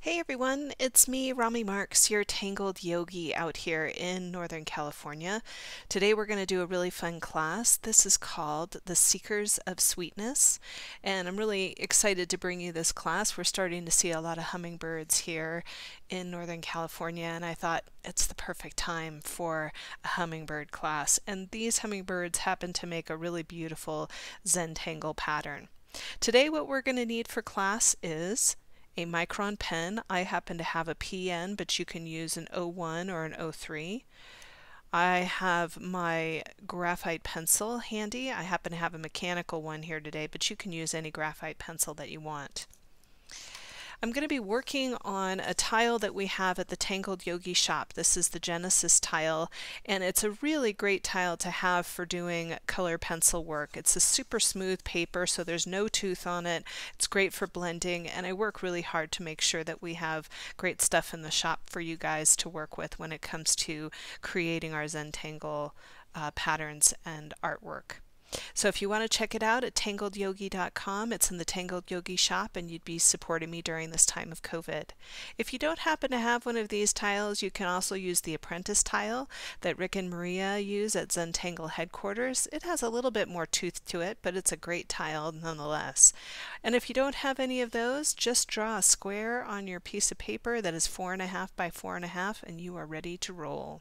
Hey everyone, it's me, Rami Marks, your Tangled Yogi out here in Northern California. Today we're going to do a really fun class. This is called The Seekers of Sweetness, and I'm really excited to bring you this class. We're starting to see a lot of hummingbirds here in Northern California, and I thought it's the perfect time for a hummingbird class. And these hummingbirds happen to make a really beautiful Zentangle pattern. Today what we're going to need for class is a micron pen. I happen to have a PN, but you can use an O1 or an O3. I have my graphite pencil handy. I happen to have a mechanical one here today, but you can use any graphite pencil that you want. I'm going to be working on a tile that we have at the Tangled Yogi shop. This is the Genesis tile, and it's a really great tile to have for doing color pencil work. It's a super smooth paper, so there's no tooth on it. It's great for blending, and I work really hard to make sure that we have great stuff in the shop for you guys to work with when it comes to creating our Zentangle patterns and artwork. So if you want to check it out at tangledyogi.com, it's in the Tangled Yogi shop, and you'd be supporting me during this time of COVID. If you don't happen to have one of these tiles, you can also use the apprentice tile that Rick and Maria use at Zentangle headquarters. It has a little bit more tooth to it, but it's a great tile nonetheless. And if you don't have any of those, just draw a square on your piece of paper that is 4.5 by 4.5, and you are ready to roll.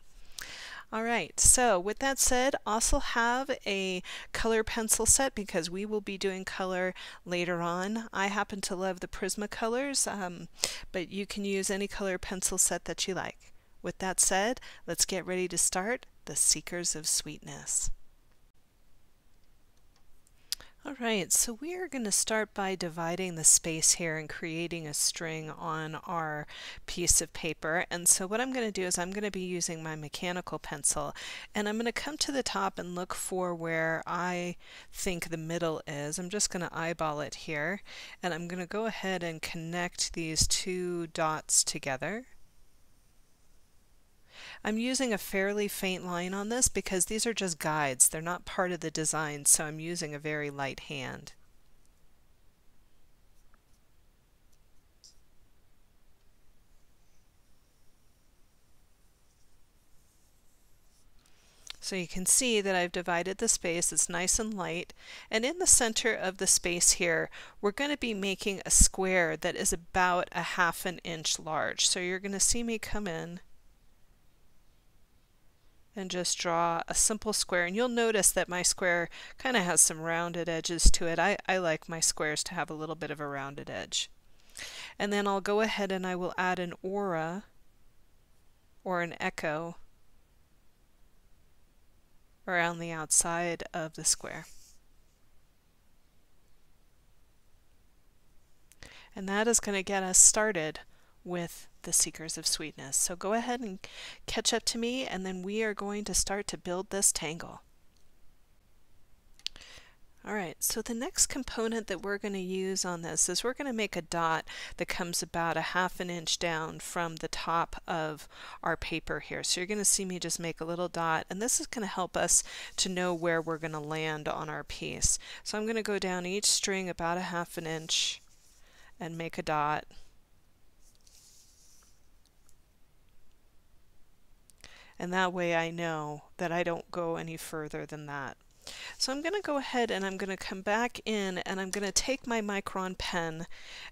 Alright, so with that said, also have a color pencil set because we will be doing color later on. I happen to love the Prismacolors, but you can use any color pencil set that you like. With that said, let's get ready to start The Seekers of Sweetness. Alright, so we are going to start by dividing the space here and creating a string on our piece of paper. And so what I'm going to do is I'm going to be using my mechanical pencil, and I'm going to come to the top and look for where I think the middle is. I'm just going to eyeball it here, and I'm going to go ahead and connect these two dots together. I'm using a fairly faint line on this because these are just guides. They're not part of the design, so I'm using a very light hand. So you can see that I've divided the space. It's nice and light. And in the center of the space here, we're going to be making a square that is about 1/2 inch large. So you're going to see me come in and just draw a simple square, and you'll notice that my square kind of has some rounded edges to it. I like my squares to have a little bit of a rounded edge. And then I'll go ahead and I will add an aura or an echo around the outside of the square. And that is going to get us started with the Seekers of Sweetness. So go ahead and catch up to me, and then we are going to start to build this tangle. Alright, so the next component that we're going to use on this is we're going to make a dot that comes about 1/2 inch down from the top of our paper here. So you're going to see me just make a little dot, and this is going to help us to know where we're going to land on our piece. So I'm going to go down each string about 1/2 inch and make a dot. And that way I know that I don't go any further than that. So I'm going to go ahead and I'm going to come back in, and I'm going to take my micron pen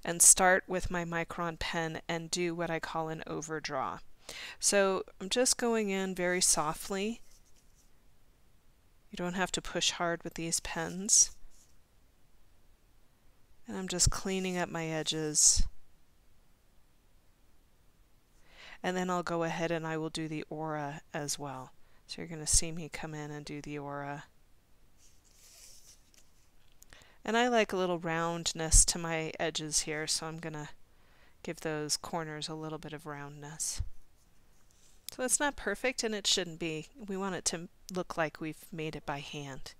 and start with my micron pen and do what I call an overdraw. So I'm just going in very softly. You don't have to push hard with these pens. And I'm just cleaning up my edges. And then I'll go ahead and I will do the aura as well. So you're going to see me come in and do the aura. And I like a little roundness to my edges here, so I'm going to give those corners a little bit of roundness. So it's not perfect, and it shouldn't be. We want it to look like we've made it by hand.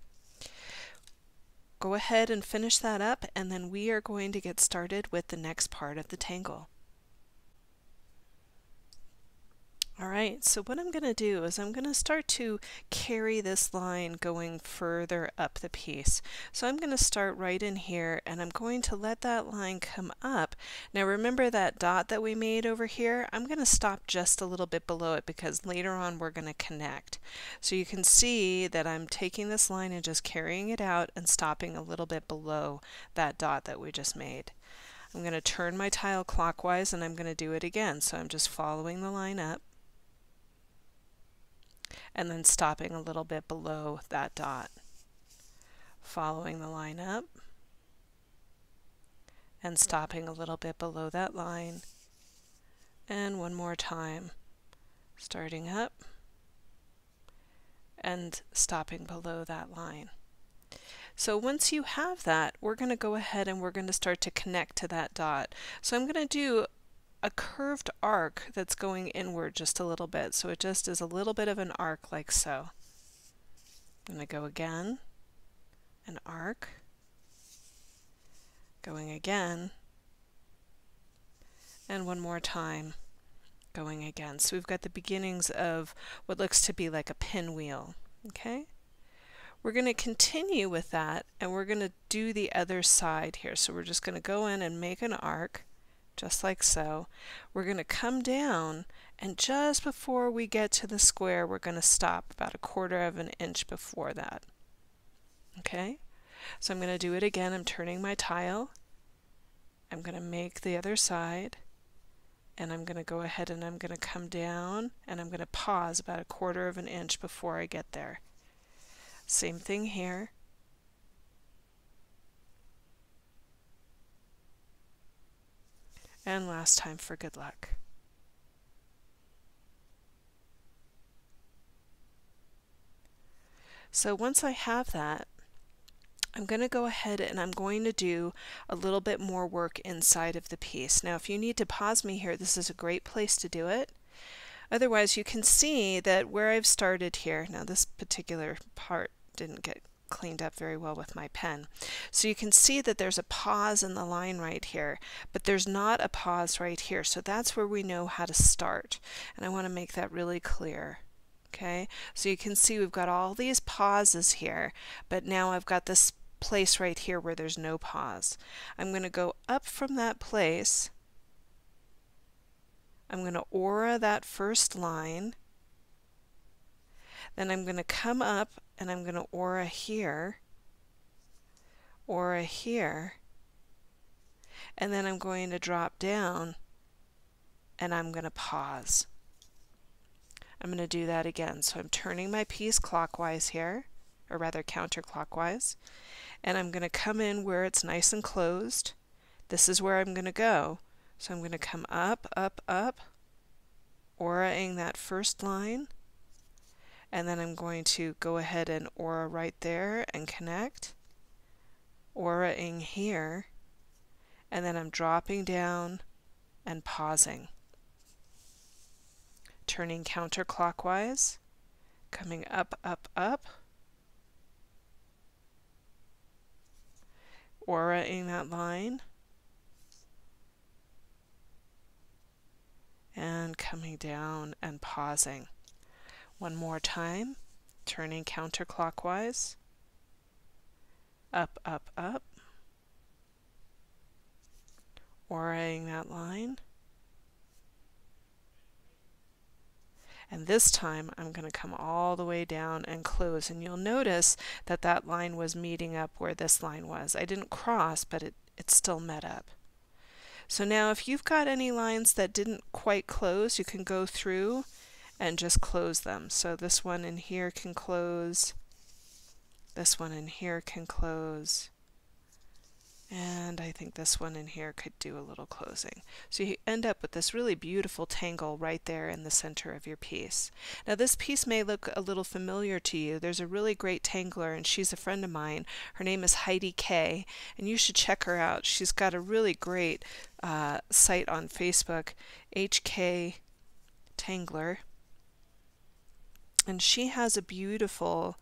Go ahead and finish that up, and then we are going to get started with the next part of the tangle. Alright, so what I'm going to do is I'm going to start to carry this line going further up the piece. So I'm going to start right in here and I'm going to let that line come up. Now remember that dot that we made over here? I'm going to stop just a little bit below it because later on we're going to connect. So you can see that I'm taking this line and just carrying it out and stopping a little bit below that dot that we just made. I'm going to turn my tile clockwise and I'm going to do it again. So I'm just following the line up and then stopping a little bit below that dot. Following the line up and stopping a little bit below that line. And one more time, starting up and stopping below that line. So once you have that, we're going to go ahead and we're going to start to connect to that dot. So I'm going to do a curved arc that's going inward just a little bit. So it just is a little bit of an arc like so. I'm going to go again, an arc, going again, and one more time, going again. So we've got the beginnings of what looks to be like a pinwheel. Okay? We're going to continue with that and we're going to do the other side here. So we're just going to go in and make an arc, just like so. We're going to come down and just before we get to the square we're going to stop about 1/4 of an inch before that. Okay? So I'm going to do it again. I'm turning my tile. I'm going to make the other side and I'm going to go ahead and I'm going to come down and I'm going to pause about 1/4 of an inch before I get there. Same thing here. And last time for good luck. So once I have that, I'm going to go ahead and I'm going to do a little bit more work inside of the piece. Now if you need to pause me here, this is a great place to do it. Otherwise you can see that where I've started here, now this particular part didn't get cleaned up very well with my pen. So you can see that there's a pause in the line right here, but there's not a pause right here. So that's where we know how to start. And I want to make that really clear. Okay, so you can see we've got all these pauses here, but now I've got this place right here where there's no pause. I'm going to go up from that place. I'm going to aura that first line. Then I'm going to come up and I'm going to aura here, and then I'm going to drop down and I'm going to pause. I'm going to do that again. So I'm turning my piece clockwise here, or rather counterclockwise, and I'm going to come in where it's nice and closed. This is where I'm going to go. So I'm going to come up, up, up, auraing that first line, and then I'm going to go ahead and aura right there and connect, auraing here, and then I'm dropping down and pausing. Turning counterclockwise, coming up, up, up, auraing that line, and coming down and pausing. One more time, turning counterclockwise, up, up, up, auraing that line, and this time I'm going to come all the way down and close, and you'll notice that that line was meeting up where this line was. I didn't cross, but it still met up. So now if you've got any lines that didn't quite close, you can go through and just close them. So this one in here can close, this one in here can close, and I think this one in here could do a little closing. So you end up with this really beautiful tangle right there in the center of your piece. Now this piece may look a little familiar to you. There's a really great tangler and she's a friend of mine. Her name is Heidi K, and you should check her out. She's got a really great site on Facebook, HK Tangler. And she has a beautiful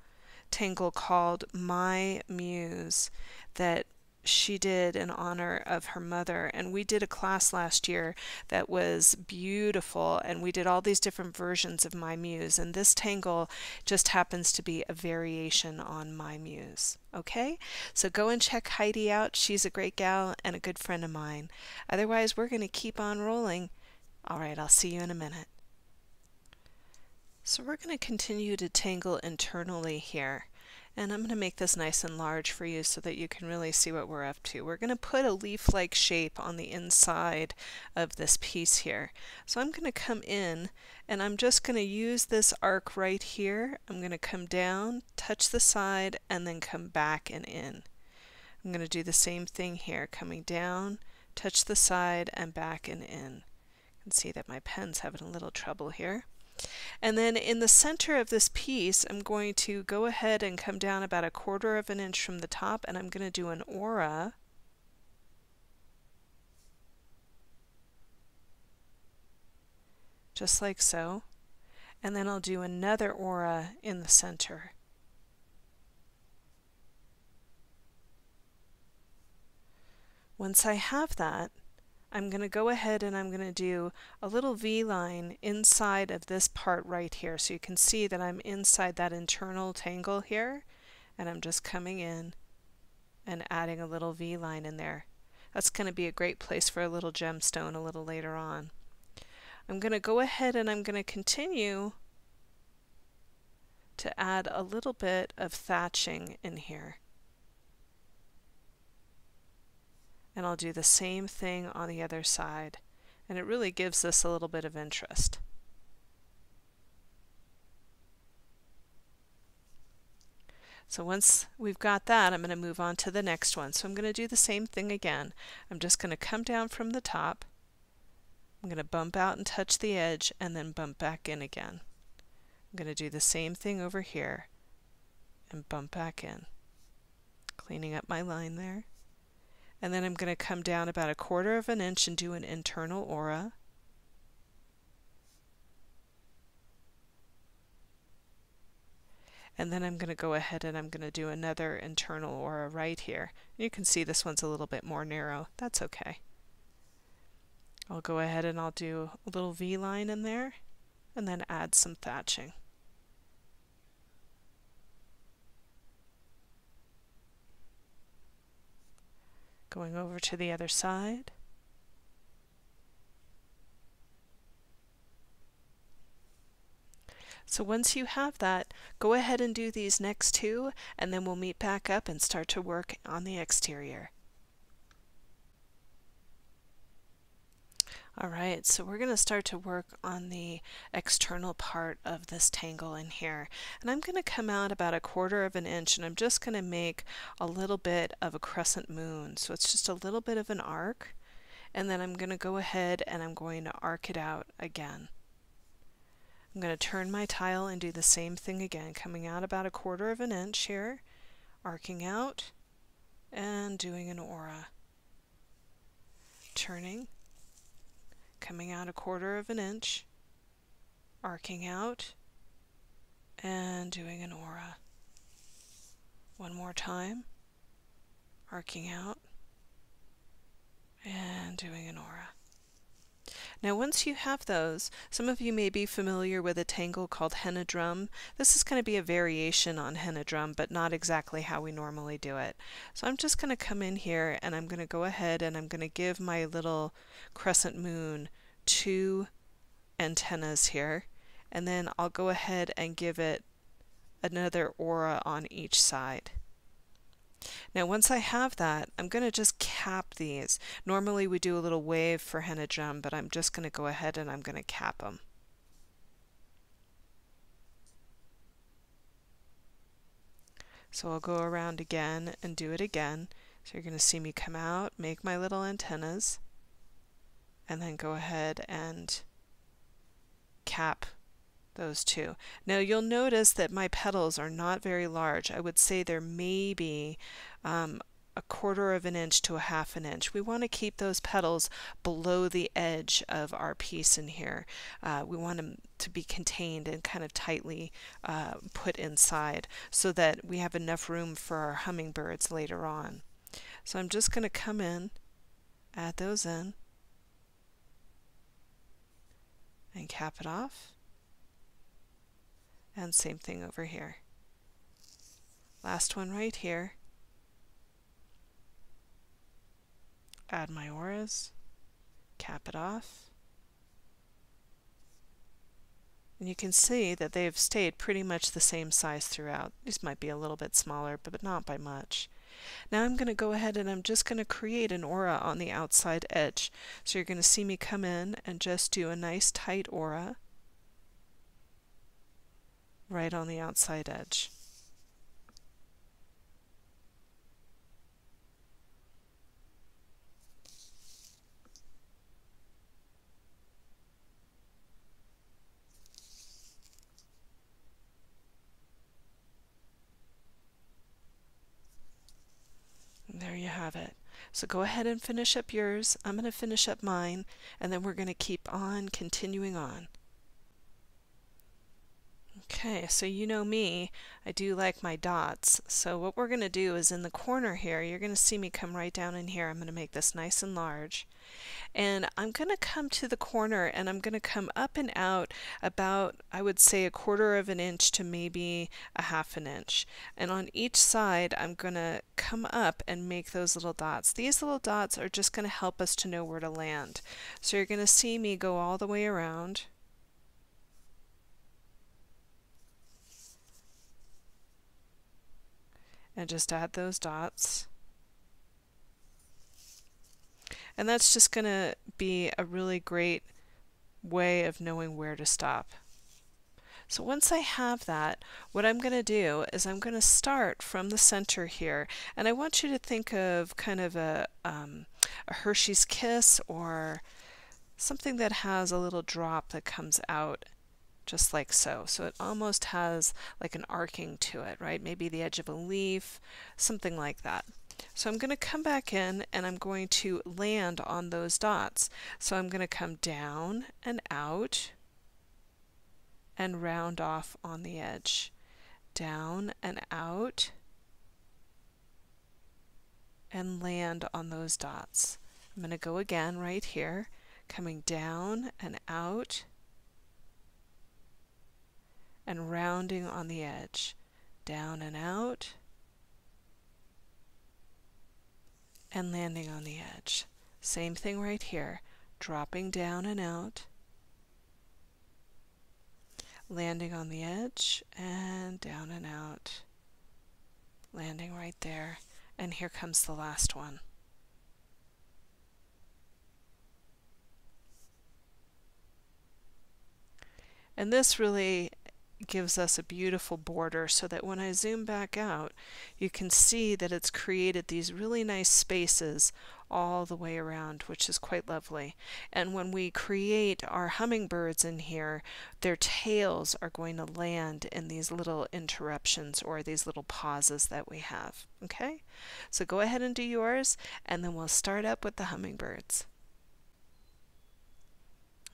tangle called My Muse that she did in honor of her mother. And we did a class last year that was beautiful, and we did all these different versions of My Muse, and this tangle just happens to be a variation on My Muse. Okay, so go and check Heidi out. She's a great gal and a good friend of mine. Otherwise, we're going to keep on rolling. All right, I'll see you in a minute. So we're going to continue to tangle internally here. And I'm going to make this nice and large for you so that you can really see what we're up to. We're going to put a leaf-like shape on the inside of this piece here. So I'm going to come in and I'm just going to use this arc right here. I'm going to come down, touch the side, and then come back and in. I'm going to do the same thing here, coming down, touch the side, and back and in. You can see that my pen's having a little trouble here. And then in the center of this piece, I'm going to go ahead and come down about 1/4 of an inch from the top, and I'm going to do an aura. Just like so. And then I'll do another aura in the center. Once I have that, I'm going to go ahead and I'm going to do a little V-line inside of this part right here. So you can see that I'm inside that internal tangle here, and I'm just coming in and adding a little V-line in there. That's going to be a great place for a little gemstone a little later on. I'm going to go ahead and I'm going to continue to add a little bit of thatching in here. And I'll do the same thing on the other side, and it really gives this a little bit of interest. So once we've got that, I'm going to move on to the next one. So I'm going to do the same thing again. I'm just going to come down from the top. I'm going to bump out and touch the edge and then bump back in again. I'm going to do the same thing over here and bump back in, cleaning up my line there. And then I'm going to come down about 1/4 of an inch and do an internal aura. And then I'm going to go ahead and I'm going to do another internal aura right here. You can see this one's a little bit more narrow. That's okay. I'll go ahead and I'll do a little V-line in there and then add some thatching. Going over to the other side. So once you have that, go ahead and do these next two, and then we'll meet back up and start to work on the exterior. Alright, so we're going to start to work on the external part of this tangle in here. And I'm going to come out about 1/4 of an inch, and I'm just going to make a little bit of a crescent moon. So it's just a little bit of an arc, and then I'm going to go ahead and I'm going to arc it out again. I'm going to turn my tile and do the same thing again, coming out about 1/4 of an inch here, arcing out, and doing an aura. Turning, coming out 1/4 of an inch, arcing out, and doing an aura. One more time, arcing out, and doing an aura. Now once you have those, some of you may be familiar with a tangle called henna drum. This is going to be a variation on henna drum, but not exactly how we normally do it. So I'm just going to come in here and I'm going to go ahead and I'm going to give my little crescent moon 2 antennas here, and then I'll go ahead and give it another aura on each side. Now once I have that, I'm going to just cap these. Normally we do a little wave for henna drum, but I'm just going to go ahead and I'm going to cap them. So I'll go around again and do it again. So you're going to see me come out, make my little antennas, and then go ahead and cap those two. Now you'll notice that my petals are not very large. I would say they're maybe 1/4 of an inch to 1/2 an inch. We want to keep those petals below the edge of our piece in here. We want them to be contained and kind of tightly put inside so that we have enough room for our hummingbirds later on. So I'm just going to come in, add those in, and cap it off. And same thing over here. Last one right here. Add my auras, cap it off. And you can see that they've stayed pretty much the same size throughout. These might be a little bit smaller, but not by much. Now I'm going to go ahead and I'm just going to create an aura on the outside edge. So you're going to see me come in and just do a nice tight aura right on the outside edge. And there you have it. So go ahead and finish up yours. I'm going to finish up mine, and then we're going to keep on continuing on. Okay, so you know me, I do like my dots. So what we're going to do is in the corner here, you're going to see me come right down in here. I'm going to make this nice and large. And I'm going to come to the corner and I'm going to come up and out about, I would say, 1/4 of an inch to maybe a 1/2 inch. And on each side, I'm going to come up and make those little dots. These little dots are just going to help us to know where to land. So you're going to see me go all the way around. And just add those dots. And that's just going to be a really great way of knowing where to stop. So once I have that, what I'm going to do is I'm going to start from the center here. And I want you to think of kind of a Hershey's Kiss, or something that has a little drop that comes out just like so. So it almost has like an arcing to it, right? Maybe the edge of a leaf, something like that. So I'm going to come back in and I'm going to land on those dots. So I'm going to come down and out and round off on the edge. Down and out and land on those dots. I'm going to go again right here, coming down and out and rounding on the edge, down and out, and landing on the edge. Same thing right here, dropping down and out, landing on the edge, and down and out, landing right there, and here comes the last one. And this really gives us a beautiful border, so that when I zoom back out, you can see that it's created these really nice spaces all the way around, which is quite lovely. And when we create our hummingbirds in here, their tails are going to land in these little interruptions, or these little pauses that we have. Okay, so go ahead and do yours, and then we'll start up with the hummingbirds.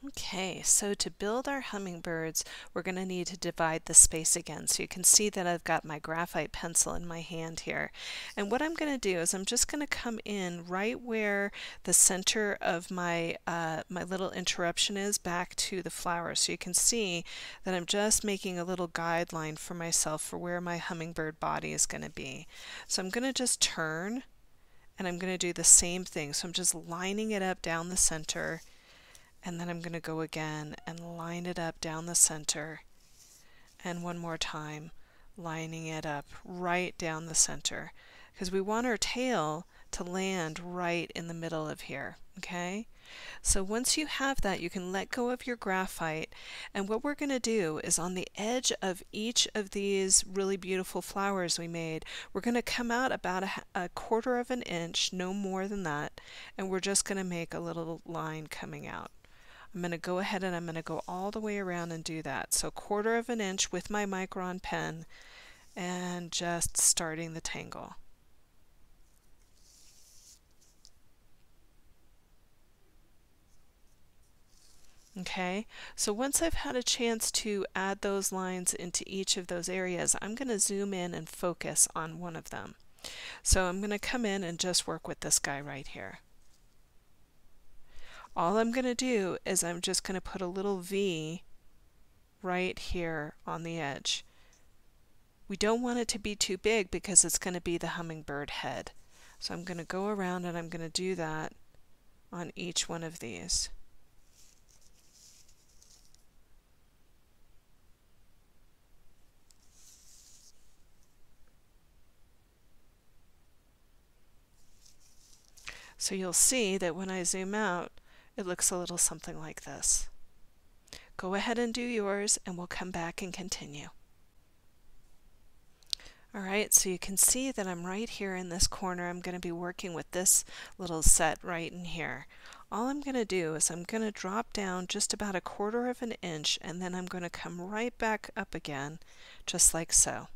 Okay, so to build our hummingbirds, we're going to need to divide the space again. So you can see that I've got my graphite pencil in my hand here. And what I'm going to do is I'm just going to come in right where the center of my, my little interruption is, back to the flower. So you can see that I'm just making a little guideline for myself for where my hummingbird body is going to be. So I'm going to just turn, and I'm going to do the same thing. So I'm just lining it up down the center. And then I'm going to go again and line it up down the center, and one more time lining it up right down the center, because we want our tail to land right in the middle of here. Okay, so once you have that, you can let go of your graphite, and what we're going to do is on the edge of each of these really beautiful flowers we made, we're going to come out about a 1/4 of an inch, no more than that, and we're just going to make a little line coming out. I'm going to go ahead and I'm going to go all the way around and do that. So 1/4 of an inch with my micron pen, and just starting the tangle. Okay, so once I've had a chance to add those lines into each of those areas, I'm going to zoom in and focus on one of them. So I'm going to come in and just work with this guy right here. All I'm going to do is I'm just going to put a little V right here on the edge. We don't want it to be too big because it's going to be the hummingbird head. So I'm going to go around and I'm going to do that on each one of these. So you'll see that when I zoom out, it looks a little something like this. Go ahead and do yours and we'll come back and continue. Alright, so you can see that I'm right here in this corner. I'm going to be working with this little set right in here. All I'm going to do is I'm going to drop down just about 1/4 of an inch and then I'm going to come right back up again, just like so.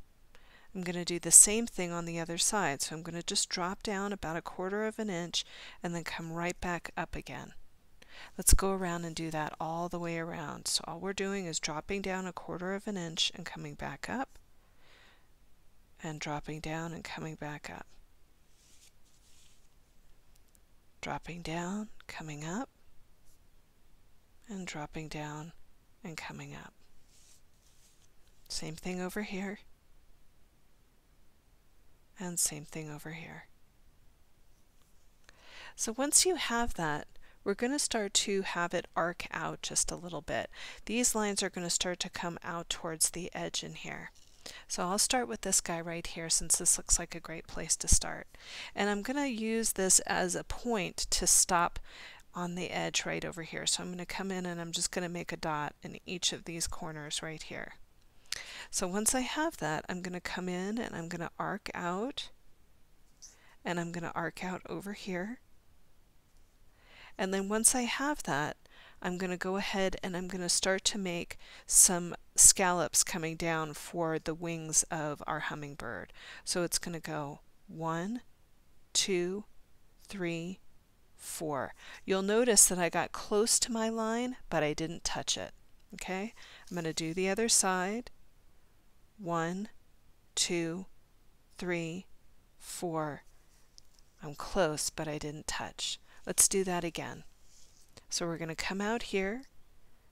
I'm going to do the same thing on the other side. So I'm going to just drop down about 1/4 of an inch and then come right back up again. Let's go around and do that all the way around. So all we're doing is dropping down 1/4 of an inch and coming back up, and dropping down and coming back up. Dropping down, coming up, and dropping down and coming up. Same thing over here. And same thing over here. So once you have that, we're going to start to have it arc out just a little bit. These lines are going to start to come out towards the edge in here. So I'll start with this guy right here since this looks like a great place to start. And I'm going to use this as a point to stop on the edge right over here. So I'm going to come in and I'm just going to make a dot in each of these corners right here. So once I have that, I'm going to come in and I'm going to arc out, and I'm going to arc out over here. And then once I have that, I'm going to go ahead and I'm going to start to make some scallops coming down for the wings of our hummingbird. So it's going to go 1, 2, 3, 4. You'll notice that I got close to my line, but I didn't touch it. Okay? I'm going to do the other side. 1, 2, 3, 4. I'm close, but I didn't touch. Let's do that again. So we're going to come out here,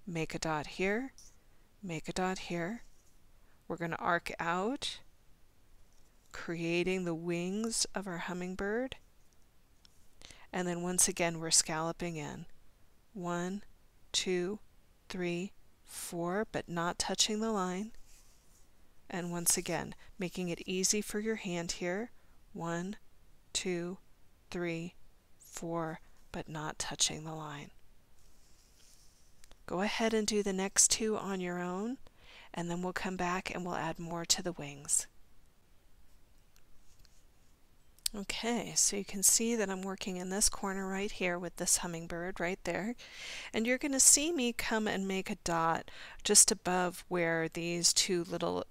make a dot here, make a dot here. We're going to arc out, creating the wings of our hummingbird. And then once again, we're scalloping in. 1, 2, 3, 4, but not touching the line. And once again, making it easy for your hand here. 1, 2, 3, 4, but not touching the line. Go ahead and do the next two on your own, and then we'll come back and we'll add more to the wings. Okay, so you can see that I'm working in this corner right here with this hummingbird right there. And you're going to see me come and make a dot just above where these two little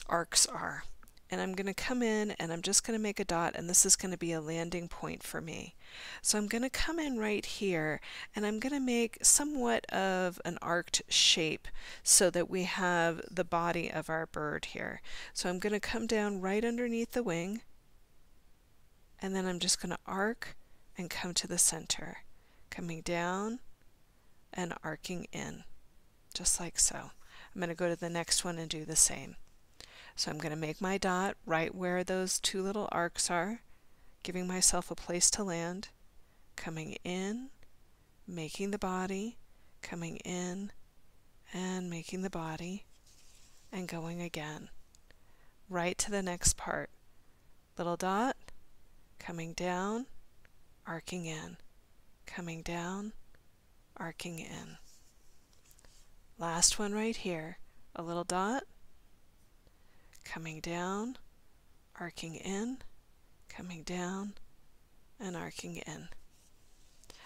arcs are. And I'm going to come in and I'm just going to make a dot, and this is going to be a landing point for me. So I'm going to come in right here and I'm going to make somewhat of an arced shape so that we have the body of our bird here. So I'm going to come down right underneath the wing, and then I'm just going to arc and come to the center, coming down and arcing in, just like so. I'm going to go to the next one and do the same. So I'm going to make my dot right where those two little arcs are, giving myself a place to land, coming in, making the body, coming in, and making the body, and going again. Right to the next part. Little dot, coming down, arcing in, coming down, arcing in. Last one right here. A little dot, coming down, arcing in, coming down, and arcing in.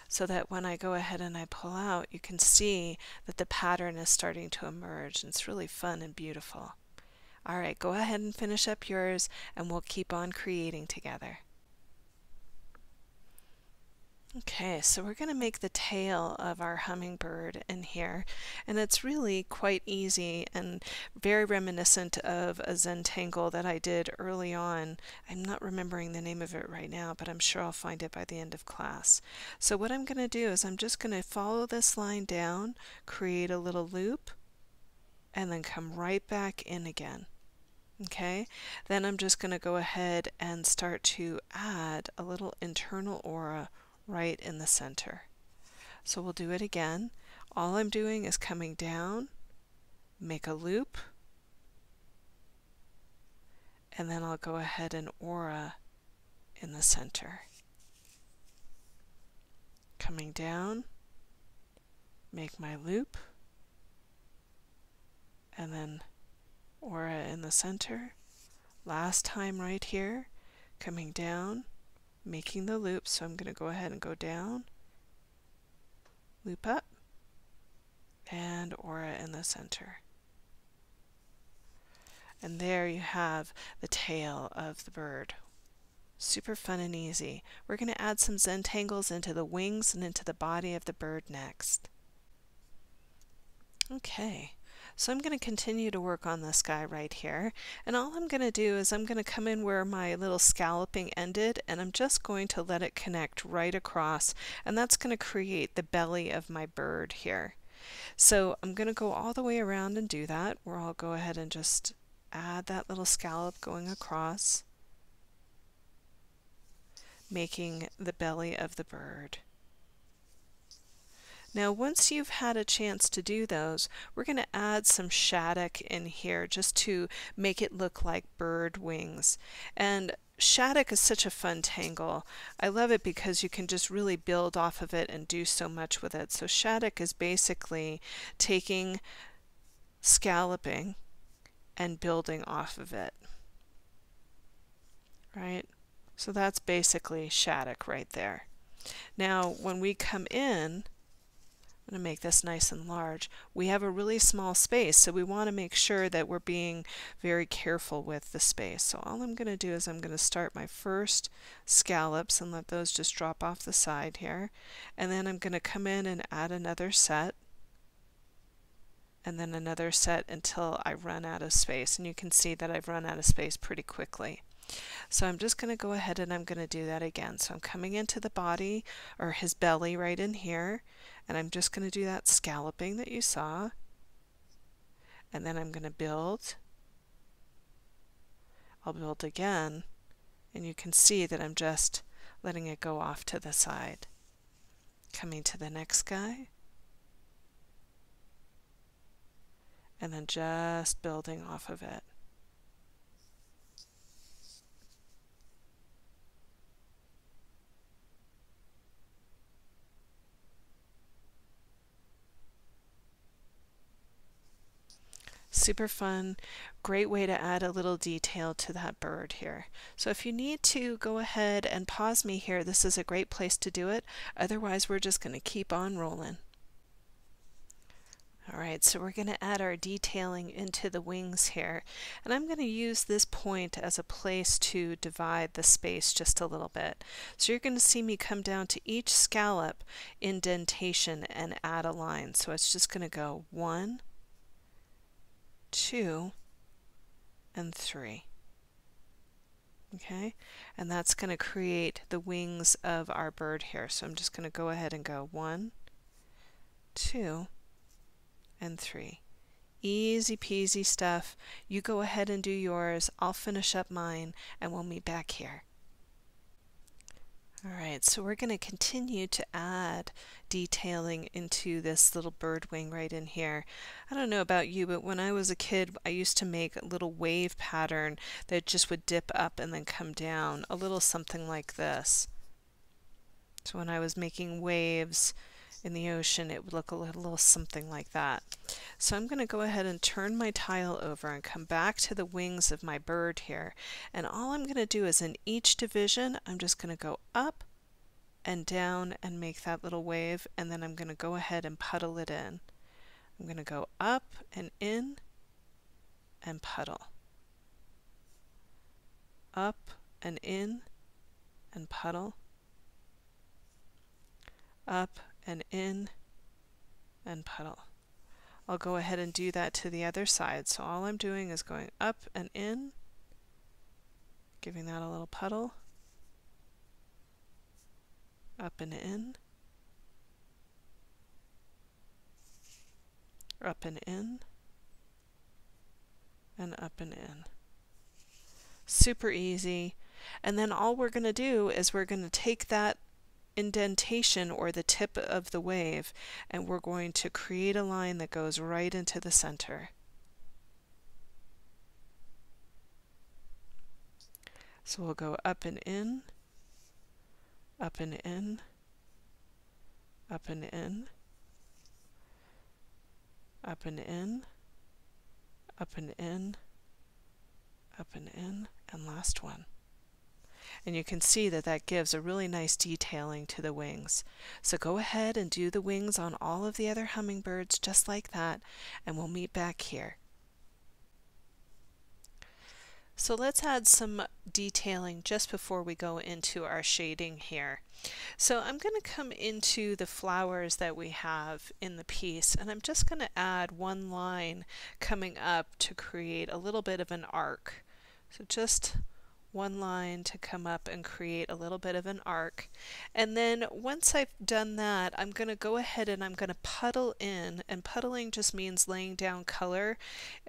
So that when I go ahead and I pull out, you can see that the pattern is starting to emerge, and it's really fun and beautiful. Alright, go ahead and finish up yours, and we'll keep on creating together. Okay, so we're going to make the tail of our hummingbird in here, and it's really quite easy and very reminiscent of a Zentangle that I did early on. I'm not remembering the name of it right now, but I'm sure I'll find it by the end of class. So what I'm going to do is I'm just going to follow this line down, create a little loop, and then come right back in again. Okay, then I'm just going to go ahead and start to add a little internal aura right in the center. So we'll do it again. All I'm doing is coming down, make a loop, and then I'll go ahead and aura in the center. Coming down, make my loop, and then aura in the center. Last time right here, coming down, making the loop, so I'm going to go ahead and go down, loop up, and aura in the center. And there you have the tail of the bird. Super fun and easy. We're going to add some Zentangles into the wings and into the body of the bird next. Okay, so I'm going to continue to work on this guy right here, and all I'm going to do is I'm going to come in where my little scalloping ended, and I'm just going to let it connect right across, and that's going to create the belly of my bird here. So I'm going to go all the way around and do that, where I'll go ahead and just add that little scallop going across, making the belly of the bird. Now once you've had a chance to do those, we're going to add some shaddock in here just to make it look like bird wings. And shaddock is such a fun tangle. I love it because you can just really build off of it and do so much with it. So shaddock is basically taking scalloping and building off of it. Right? So that's basically shaddock right there. Now when we come in, I'm going to make this nice and large. We have a really small space, so we want to make sure that we're being very careful with the space. So all I'm going to do is I'm going to start my first scallops and let those just drop off the side here. And then I'm going to come in and add another set, and then another set until I run out of space. And you can see that I've run out of space pretty quickly. So I'm just going to go ahead and I'm going to do that again. So I'm coming into the body, or his belly right in here, and I'm just going to do that scalloping that you saw, and then I'm going to build. I'll build again, and you can see that I'm just letting it go off to the side. Coming to the next guy, and then just building off of it. Super fun, great way to add a little detail to that bird here. So if you need to, go ahead and pause me here. This is a great place to do it. Otherwise, we're just going to keep on rolling. Alright, so we're going to add our detailing into the wings here. And I'm going to use this point as a place to divide the space just a little bit. So you're going to see me come down to each scallop indentation and add a line. So it's just going to go 1, 2, and 3. Okay, and that's going to create the wings of our bird here. So I'm just going to go ahead and go 1, 2, and 3. Easy peasy stuff. You go ahead and do yours. I'll finish up mine, and we'll meet back here. Alright, so we're going to continue to add detailing into this little bird wing right in here. I don't know about you, but when I was a kid, I used to make a little wave pattern that just would dip up and then come down, a little something like this. So when I was making waves in the ocean, it would look a little something like that. So I'm going to go ahead and turn my tile over and come back to the wings of my bird here. And all I'm going to do is in each division, I'm just going to go up and down and make that little wave, and then I'm going to go ahead and puddle it in. I'm going to go up and in and puddle. Up and in and puddle. up and in and puddle. I'll go ahead and do that to the other side. So all I'm doing is going up and in, giving that a little puddle, up and in, up and in, and up and in. Super easy. And then all we're going to do is we're going to take that indentation or the tip of the wave and we're going to create a line that goes right into the center. So we'll go up and in, up and in, up and in, up and in, up and in, up and in, and last one. And you can see that that gives a really nice detailing to the wings. So go ahead and do the wings on all of the other hummingbirds just like that, and we'll meet back here. So let's add some detailing just before we go into our shading here. So I'm going to come into the flowers that we have in the piece, and I'm just going to add one line coming up to create a little bit of an arc. So just one line to come up and create a little bit of an arc. And then once I've done that, I'm going to go ahead and I'm going to puddle in, and puddling just means laying down color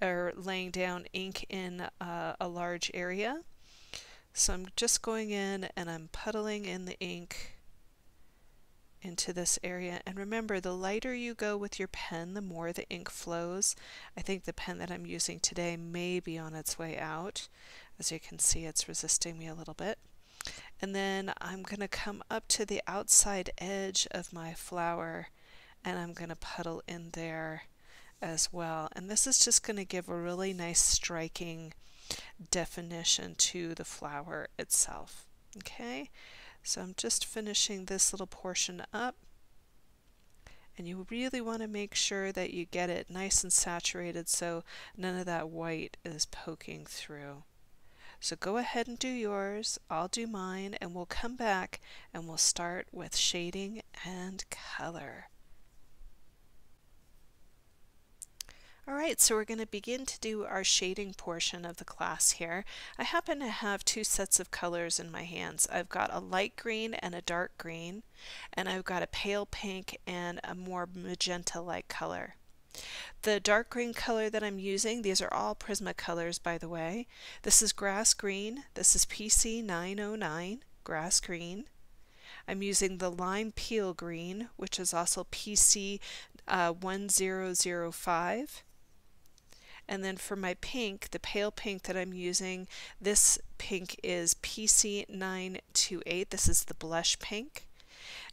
or laying down ink in a large area. So I'm just going in and I'm puddling in the ink into this area. And remember, the lighter you go with your pen, the more the ink flows. I think the pen that I'm using today may be on its way out. As you can see, it's resisting me a little bit. And then I'm going to come up to the outside edge of my flower and I'm going to puddle in there as well. And this is just going to give a really nice striking definition to the flower itself. Okay, so I'm just finishing this little portion up. And you really want to make sure that you get it nice and saturated so none of that white is poking through. So go ahead and do yours, I'll do mine, and we'll come back and we'll start with shading and color. Alright, so we're going to begin to do our shading portion of the class here. I happen to have two sets of colors in my hands. I've got a light green and a dark green, and I've got a pale pink and a more magenta-like color. The dark green color that I'm using, these are all Prismacolors by the way. This is grass green, this is PC 909, grass green. I'm using the lime peel green, which is also PC 1005. And then for my pink, the pale pink that I'm using, this pink is PC 928, this is the blush pink.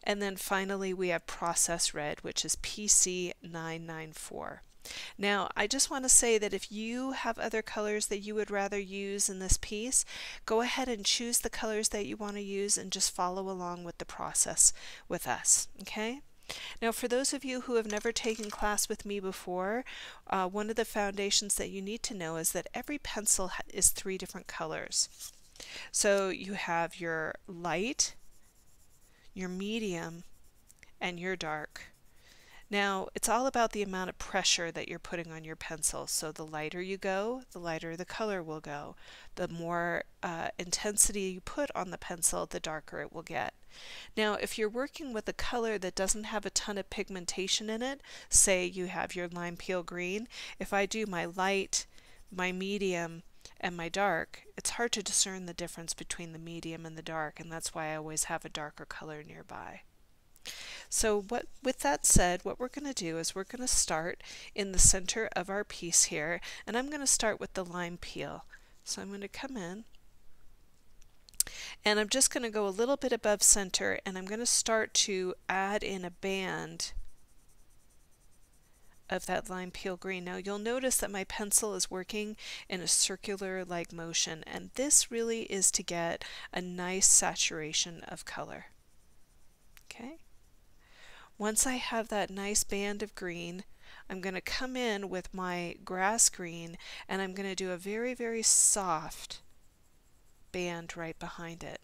And then finally we have process red, which is PC 994. Now, I just want to say that if you have other colors that you would rather use in this piece, go ahead and choose the colors that you want to use and just follow along with the process with us, okay? Now, for those of you who have never taken class with me before, one of the foundations that you need to know is that every pencil is 3 different colors. So you have your light, your medium, and your dark. Now, it's all about the amount of pressure that you're putting on your pencil. So the lighter you go, the lighter the color will go. The more intensity you put on the pencil, the darker it will get. Now, if you're working with a color that doesn't have a ton of pigmentation in it, say you have your lime peel green, if I do my light, my medium, and my dark, it's hard to discern the difference between the medium and the dark, and that's why I always have a darker color nearby. So with that said, what we're going to do is we're going to start in the center of our piece here, and I'm going to start with the lime peel. So I'm going to come in, and I'm just going to go a little bit above center, and I'm going to start to add in a band of that lime peel green. Now you'll notice that my pencil is working in a circular like motion, and this really is to get a nice saturation of color. Okay. Once I have that nice band of green, I'm going to come in with my grass green and I'm going to do a very, very soft band right behind it.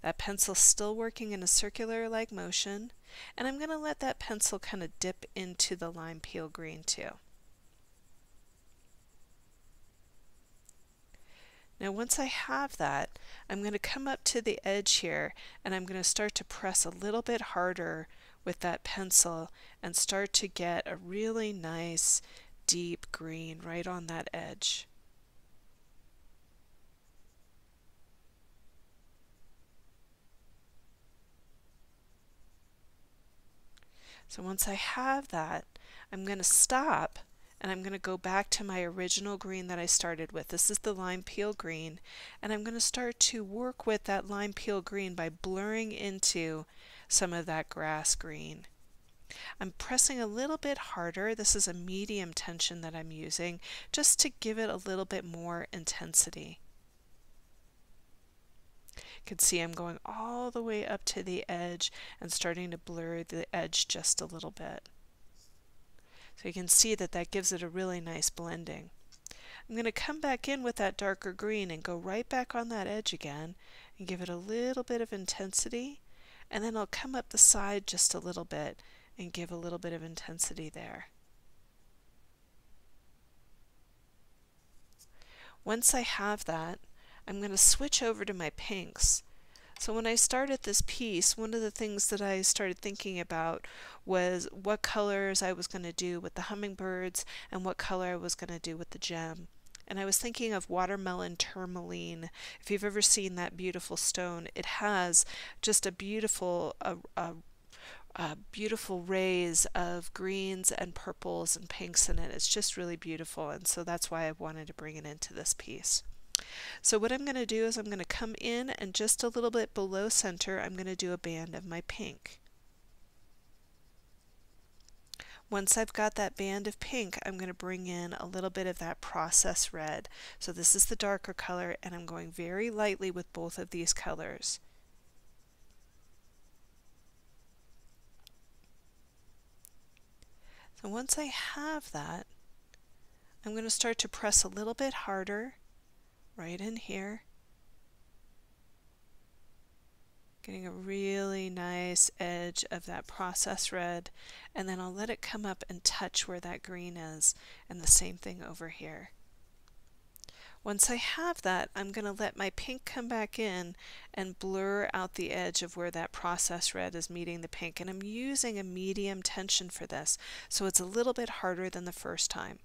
That pencil's still working in a circular-like motion, and I'm going to let that pencil kind of dip into the lime peel green too. Now once I have that, I'm going to come up to the edge here and I'm going to start to press a little bit harder with that pencil and start to get a really nice deep green right on that edge. So once I have that, I'm going to stop and I'm going to go back to my original green that I started with. This is the lime peel green, and I'm going to start to work with that lime peel green by blurring into some of that grass green. I'm pressing a little bit harder. This is a medium tension that I'm using just to give it a little bit more intensity. You can see I'm going all the way up to the edge and starting to blur the edge just a little bit. So you can see that that gives it a really nice blending. I'm going to come back in with that darker green and go right back on that edge again and give it a little bit of intensity, and then I'll come up the side just a little bit and give a little bit of intensity there. Once I have that, I'm going to switch over to my pinks. So when I started this piece, one of the things that I started thinking about was what colors I was going to do with the hummingbirds and what color I was going to do with the gem. And I was thinking of watermelon tourmaline. If you've ever seen that beautiful stone, it has just a beautiful beautiful rays of greens and purples and pinks in it. It's just really beautiful, and so that's why I wanted to bring it into this piece. So what I'm going to do is I'm going to come in and just a little bit below center I'm going to do a band of my pink. Once I've got that band of pink, I'm going to bring in a little bit of that process red. So this is the darker color, and I'm going very lightly with both of these colors. So once I have that, I'm going to start to press a little bit harder right in here, getting a really nice edge of that process red, and then I'll let it come up and touch where that green is, and the same thing over here. Once I have that, I'm going to let my pink come back in and blur out the edge of where that process red is meeting the pink, and I'm using a medium tension for this, so it's a little bit harder than the first time.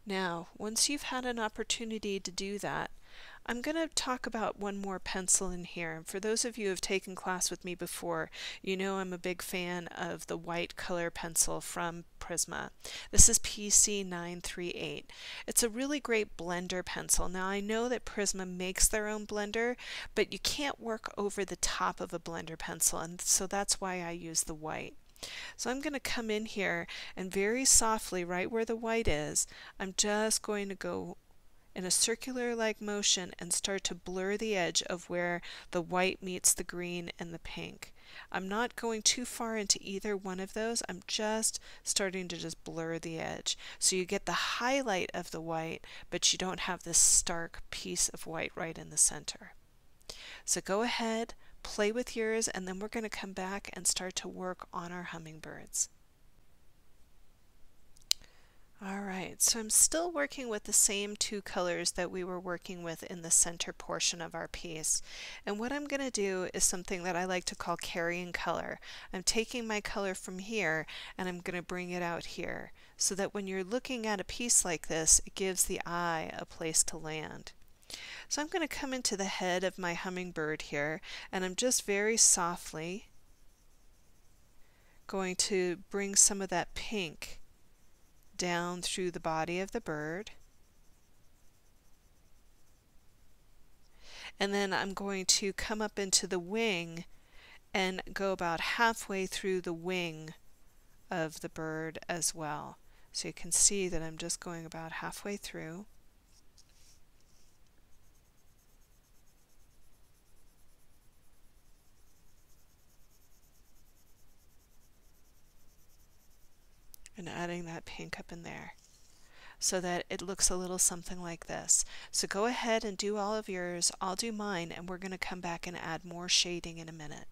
Now, once you've had an opportunity to do that, I'm going to talk about one more pencil in here. And for those of you who have taken class with me before, you know I'm a big fan of the white color pencil from Prisma. This is PC938. It's a really great blender pencil. Now I know that Prisma makes their own blender, but you can't work over the top of a blender pencil, and so that's why I use the white. So I'm going to come in here and very softly, right where the white is, I'm just going to go in a circular-like motion and start to blur the edge of where the white meets the green and the pink. I'm not going too far into either one of those. I'm just starting to just blur the edge. So you get the highlight of the white, but you don't have this stark piece of white right in the center. So go ahead, play with yours, and then we're going to come back and start to work on our hummingbirds. Alright, so I'm still working with the same two colors that we were working with in the center portion of our piece. And what I'm going to do is something that I like to call carrying color. I'm taking my color from here and I'm going to bring it out here, so that when you're looking at a piece like this, it gives the eye a place to land. So I'm going to come into the head of my hummingbird here, and I'm just very softly going to bring some of that pink down through the body of the bird. And then I'm going to come up into the wing and go about halfway through the wing of the bird as well. So you can see that I'm just going about halfway through. And adding that pink up in there. so that it looks a little something like this. So go ahead and do all of yours, I'll do mine, and we're going to come back and add more shading in a minute.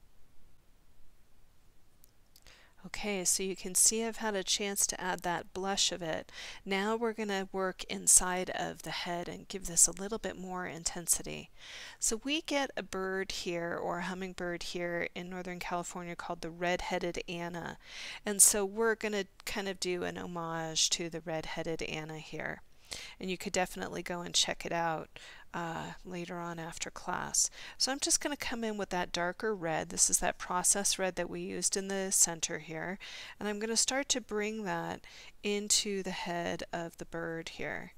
Okay, so you can see I've had a chance to add that blush of it. Now we're going to work inside of the head and give this a little bit more intensity. So we get a bird here, or a hummingbird here in Northern California, called the red-headed Anna. And so we're going to kind of do an homage to the red-headed Anna here. And you could definitely go and check it out later on after class. So I'm just going to come in with that darker red. This is that processed red that we used in the center here. And I'm going to start to bring that into the head of the bird here.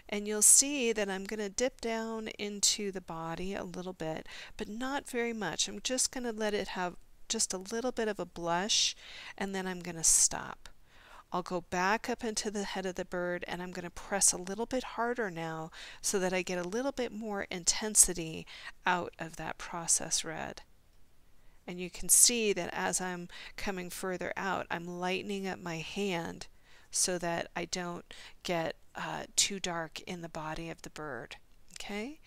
And you'll see that I'm going to dip down into the body a little bit, but not very much. I'm just going to let it have just a little bit of a blush, and then I'm going to stop. I'll go back up into the head of the bird, and I'm going to press a little bit harder now so that I get a little bit more intensity out of that process red. And you can see that as I'm coming further out, I'm lightening up my hand so that I don't get too dark in the body of the bird. Okay?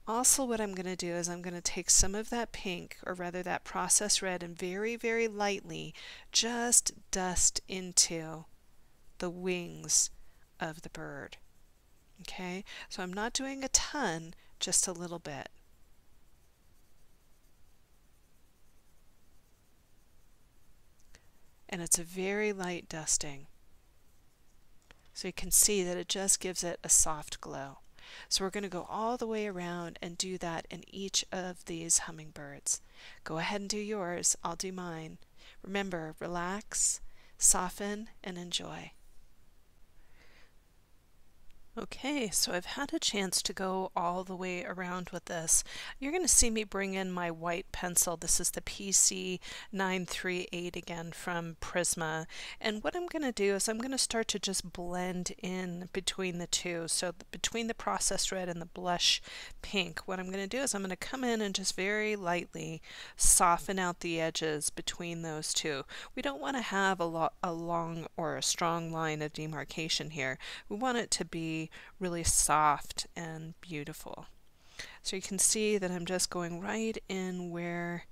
Also, what I'm going to do is I'm going to take some of that pink, or rather that processed red, and very, very lightly just dust into the wings of the bird. Okay, so I'm not doing a ton, just a little bit. And it's a very light dusting. So you can see that it just gives it a soft glow. So we're going to go all the way around and do that in each of these hummingbirds. Go ahead and do yours, I'll do mine. Remember, relax, soften, and enjoy. Okay, so I've had a chance to go all the way around with this. You're going to see me bring in my white pencil. This is the PC 938 again from Prisma. And what I'm going to do is I'm going to start to just blend in between the two. So between the processed red and the blush pink, what I'm going to do is I'm going to come in and just very lightly soften out the edges between those two. We don't want to have a long or a strong line of demarcation here. We want it to be really soft and beautiful. So you can see that I'm just going right in where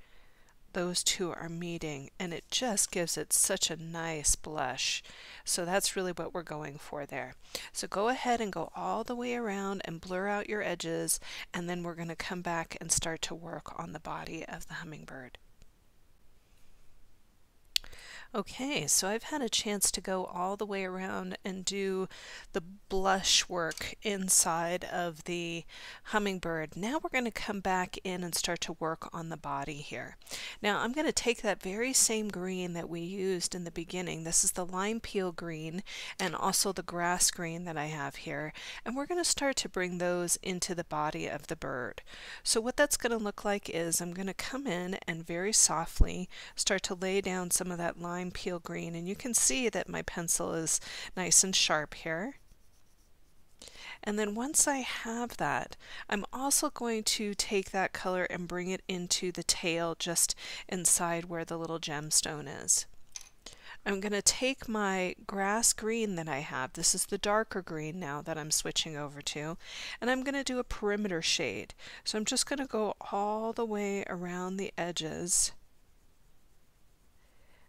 those two are meeting, and it just gives it such a nice blush. So that's really what we're going for there. So go ahead and go all the way around and blur out your edges, and then we're going to come back and start to work on the body of the hummingbird. Okay, so I've had a chance to go all the way around and do the blush work inside of the hummingbird. Now we're going to come back in and start to work on the body here. Now I'm going to take that very same green that we used in the beginning. This is the lime peel green and also the grass green that I have here, and we're going to start to bring those into the body of the bird. So what that's going to look like is I'm going to come in and very softly start to lay down some of that lime peel green, and you can see that my pencil is nice and sharp here. And then once I have that, I'm also going to take that color and bring it into the tail just inside where the little gemstone is. I'm going to take my grass green that I have, this is the darker green now that I'm switching over to, and I'm going to do a perimeter shade. So I'm just going to go all the way around the edges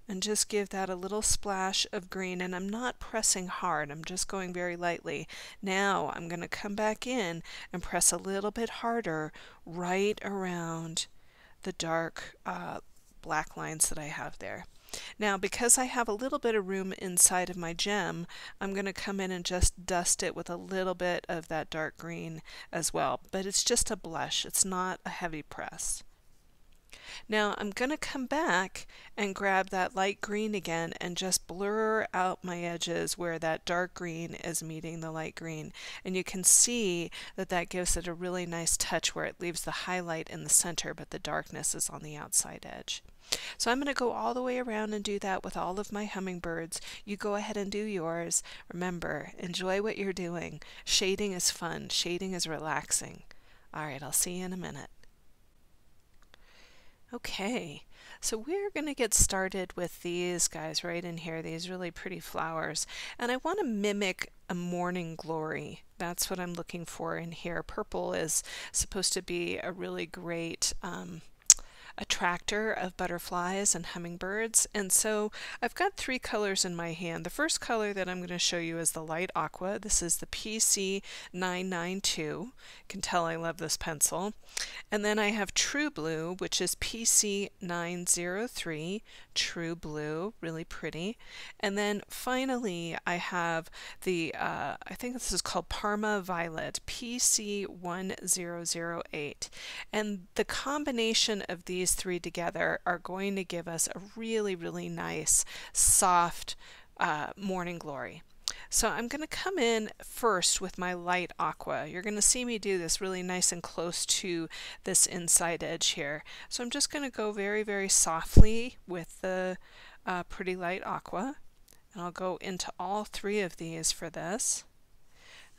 and just give that a little splash of green, and I'm not pressing hard, I'm just going very lightly. Now I'm going to come back in and press a little bit harder right around the dark black lines that I have there. Now because I have a little bit of room inside of my gem, I'm going to come in and just dust it with a little bit of that dark green as well, but it's just a blush, it's not a heavy press. Now I'm going to come back and grab that light green again and just blur out my edges where that dark green is meeting the light green. And you can see that that gives it a really nice touch where it leaves the highlight in the center but the darkness is on the outside edge. So I'm going to go all the way around and do that with all of my hummingbirds. You go ahead and do yours. Remember, enjoy what you're doing. Shading is fun. Shading is relaxing. All right, I'll see you in a minute. Okay, so we're going to get started with these guys right in here, these really pretty flowers. And I want to mimic a morning glory. That's what I'm looking for in here. Purple is supposed to be a really great attractor of butterflies and hummingbirds. And so I've got three colors in my hand. The first color that I'm going to show you is the light aqua. This is the PC992. You can tell I love this pencil. And then I have true blue, which is PC903, true blue, really pretty. And then finally I have the, I think this is called Parma Violet, PC1008. And the combination of these three together are going to give us a really, really nice, soft morning glory. So I'm going to come in first with my light aqua. You're going to see me do this really nice and close to this inside edge here. So I'm just going to go very, very softly with the pretty light aqua. And I'll go into all three of these for this.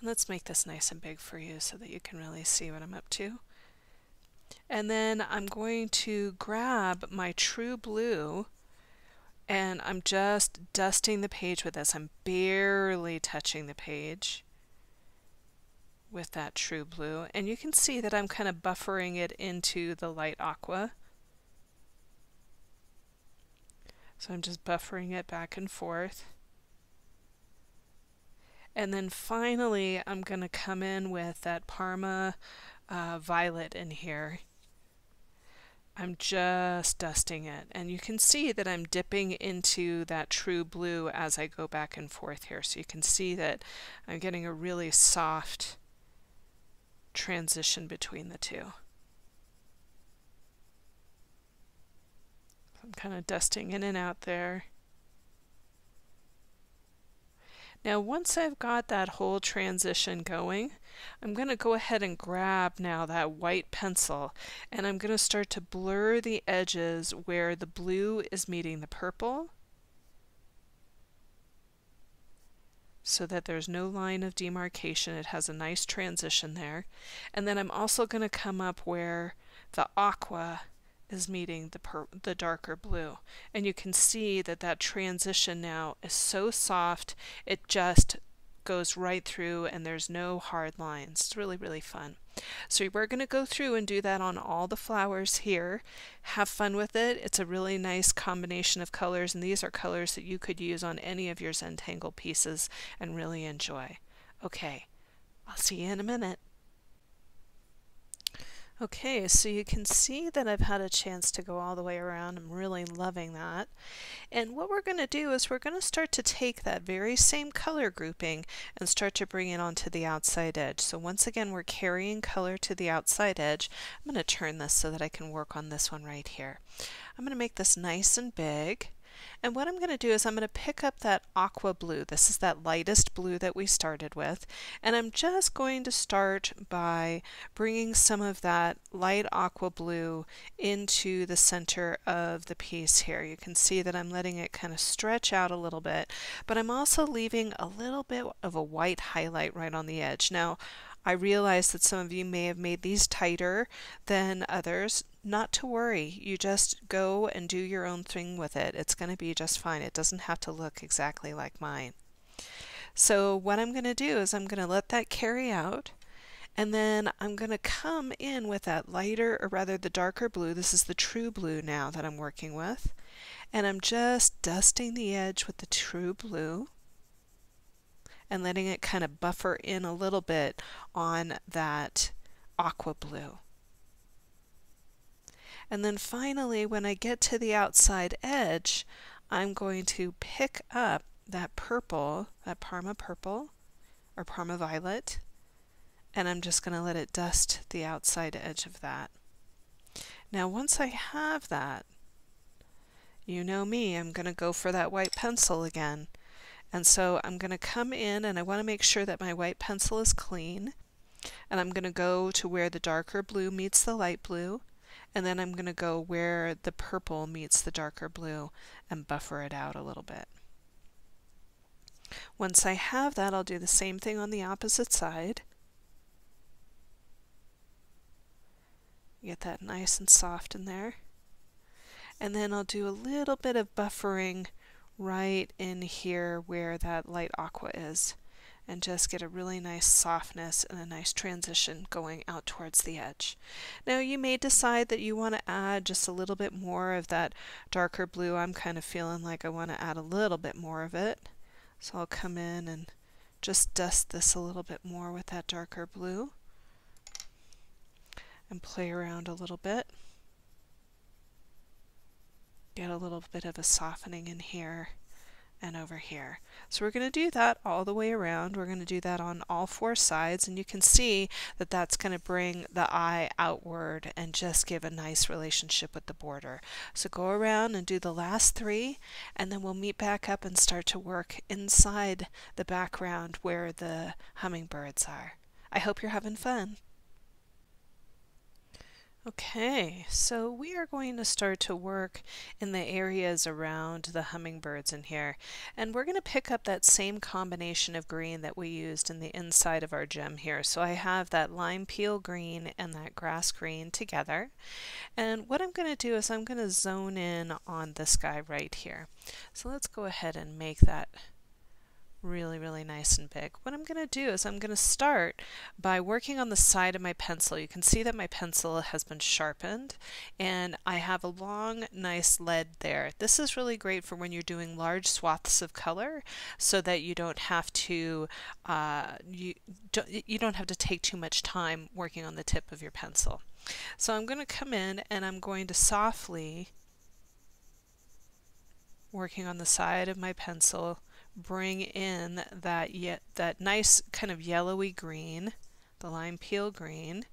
And let's make this nice and big for you so that you can really see what I'm up to. And then I'm going to grab my true blue and I'm just dusting the page with this. I'm barely touching the page with that true blue. And you can see that I'm kind of buffering it into the light aqua. So I'm just buffering it back and forth. And then finally I'm going to come in with that Parma Violet in here. I'm just dusting it, and you can see that I'm dipping into that true blue as I go back and forth here. So you can see that I'm getting a really soft transition between the two. I'm kind of dusting in and out there. Now once I've got that whole transition going, I'm going to go ahead and grab now that white pencil and I'm going to start to blur the edges where the blue is meeting the purple so that there's no line of demarcation. It has a nice transition there. And then I'm also going to come up where the aqua is meeting the darker blue, and you can see that that transition now is so soft it just goes right through and there's no hard lines. It's really, really fun. So we're going to go through and do that on all the flowers here. Have fun with it. It's a really nice combination of colors, and these are colors that you could use on any of your Zentangle pieces and really enjoy. Okay, I'll see you in a minute. Okay, so you can see that I've had a chance to go all the way around. I'm really loving that. And what we're going to do is we're going to start to take that very same color grouping and start to bring it onto the outside edge. So once again, we're carrying color to the outside edge. I'm going to turn this so that I can work on this one right here. I'm going to make this nice and big. And what I'm going to do is I'm going to pick up that aqua blue. This is that lightest blue that we started with. And I'm just going to start by bringing some of that light aqua blue into the center of the piece here. You can see that I'm letting it kind of stretch out a little bit, but I'm also leaving a little bit of a white highlight right on the edge. Now, I realize that some of you may have made these tighter than others. Not to worry, you just go and do your own thing with it. It's going to be just fine. It doesn't have to look exactly like mine. So what I'm going to do is I'm going to let that carry out, and then I'm going to come in with that lighter, or rather the darker blue. This is the true blue now that I'm working with, and I'm just dusting the edge with the true blue and letting it kind of buffer in a little bit on that aqua blue. And then finally, when I get to the outside edge, I'm going to pick up that purple, that Parma purple, or Parma violet, and I'm just going to let it dust the outside edge of that. Now once I have that, you know me, I'm going to go for that white pencil again. And so I'm going to come in and I want to make sure that my white pencil is clean. And I'm going to go to where the darker blue meets the light blue. And then I'm going to go where the purple meets the darker blue and buffer it out a little bit. Once I have that, I'll do the same thing on the opposite side. Get that nice and soft in there. And then I'll do a little bit of buffering right in here where that light aqua is, and just get a really nice softness and a nice transition going out towards the edge. Now you may decide that you want to add just a little bit more of that darker blue. I'm kind of feeling like I want to add a little bit more of it. So I'll come in and just dust this a little bit more with that darker blue and play around a little bit. Get a little bit of a softening in here and over here. So we're going to do that all the way around. We're going to do that on all four sides, and you can see that that's going to bring the eye outward and just give a nice relationship with the border. So go around and do the last three, and then we'll meet back up and start to work inside the background where the hummingbirds are. I hope you're having fun. Okay, so we are going to start to work in the areas around the hummingbirds in here, and we're going to pick up that same combination of green that we used in the inside of our gem here. So I have that lime peel green and that grass green together, and what I'm going to do is I'm going to zone in on this guy right here. So let's go ahead and make that really nice and big. What I'm going to do is I'm going to start by working on the side of my pencil. You can see that my pencil has been sharpened, and I have a long nice lead there. This is really great for when you're doing large swaths of color, so that you don't have to you don't have to take too much time working on the tip of your pencil. So I'm going to come in and I'm going to softly, working on the side of my pencil, bring in that nice kind of yellowy green, the lime peel green.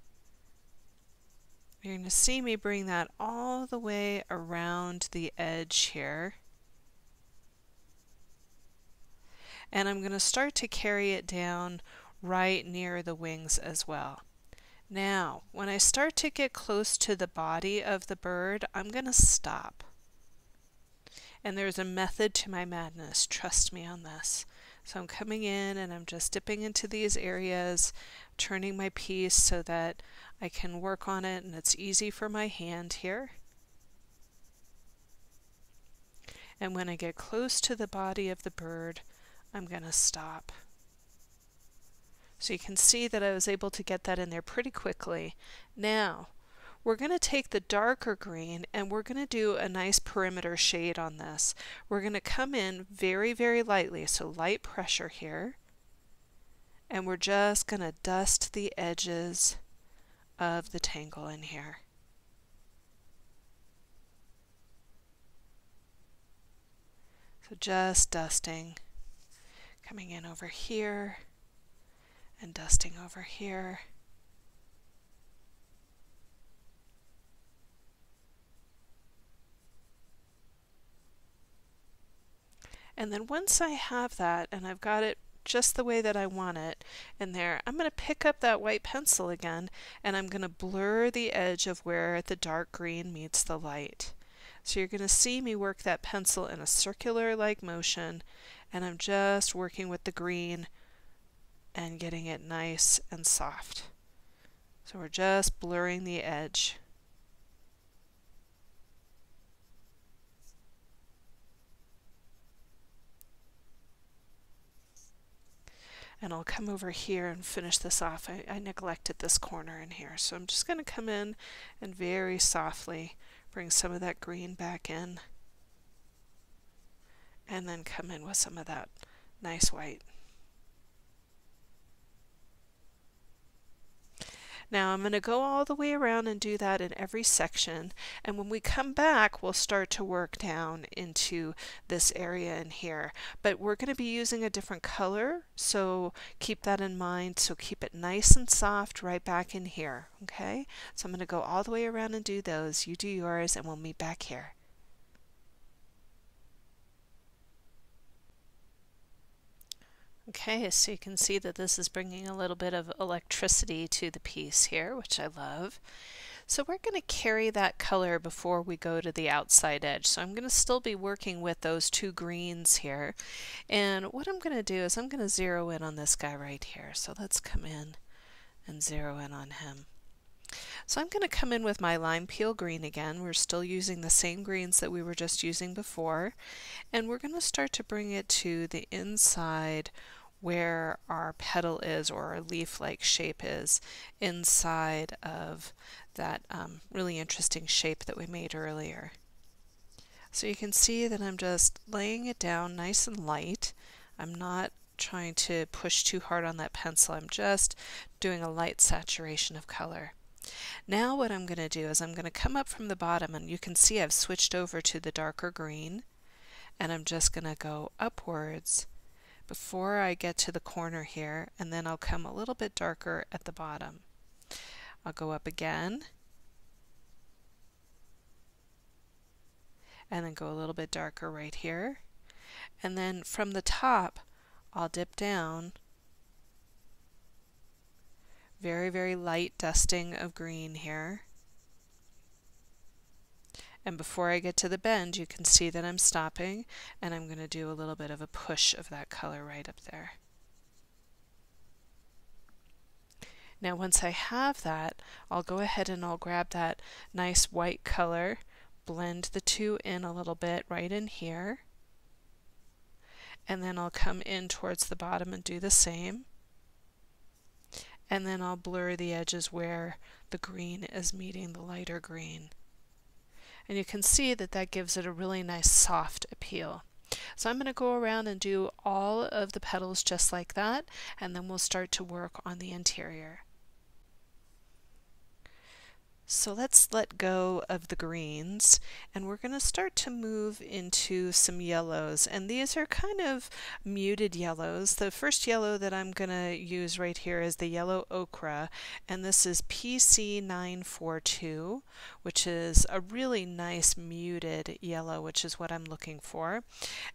You're going to see me bring that all the way around the edge here. And I'm going to start to carry it down right near the wings as well. Now, when I start to get close to the body of the bird, I'm going to stop. And there's a method to my madness, trust me on this. So I'm coming in and I'm just dipping into these areas, turning my piece so that I can work on it and it's easy for my hand here. And when I get close to the body of the bird, I'm going to stop. So you can see that I was able to get that in there pretty quickly. Now, we're going to take the darker green and we're going to do a nice perimeter shade on this. We're going to come in very lightly, so light pressure here, and we're just going to dust the edges of the tangle in here. So just dusting, coming in over here and dusting over here. And then once I have that and I've got it just the way that I want it in there, I'm going to pick up that white pencil again and I'm going to blur the edge of where the dark green meets the light. So you're going to see me work that pencil in a circular like motion, and I'm just working with the green and getting it nice and soft. So we're just blurring the edge. And I'll come over here and finish this off. I neglected this corner in here, so I'm just going to come in and very softly bring some of that green back in, and then come in with some of that nice white. Now I'm going to go all the way around and do that in every section, and when we come back we'll start to work down into this area in here. But we're going to be using a different color, so keep that in mind. So keep it nice and soft right back in here, okay? So I'm going to go all the way around and do those. You do yours and we'll meet back here. Okay, so you can see that this is bringing a little bit of electricity to the piece here, which I love. So we're going to carry that color before we go to the outside edge. So I'm going to still be working with those two greens here. And what I'm going to do is I'm going to zero in on this guy right here. So let's come in and zero in on him. So I'm going to come in with my lime peel green again. We're still using the same greens that we were just using before, and we're going to start to bring it to the inside where our petal is, or our leaf-like shape is, inside of that really interesting shape that we made earlier. So you can see that I'm just laying it down nice and light. I'm not trying to push too hard on that pencil. I'm just doing a light saturation of color. Now what I'm going to do is I'm going to come up from the bottom, and you can see I've switched over to the darker green, and I'm just going to go upwards before I get to the corner here, and then I'll come a little bit darker at the bottom. I'll go up again, and then go a little bit darker right here, and then from the top I'll dip down. Very, very light dusting of green here. And before I get to the bend, you can see that I'm stopping, and I'm going to do a little bit of a push of that color right up there. Now once I have that, I'll go ahead and I'll grab that nice white color, blend the two in a little bit right in here, and then I'll come in towards the bottom and do the same. And then I'll blur the edges where the green is meeting the lighter green. And you can see that that gives it a really nice soft appeal. So I'm going to go around and do all of the petals just like that, and then we'll start to work on the interior. So let's let go of the greens, and we're going to start to move into some yellows, and these are kind of muted yellows. The first yellow that I'm going to use right here is the yellow ochre, and this is PC942, which is a really nice muted yellow, which is what I'm looking for.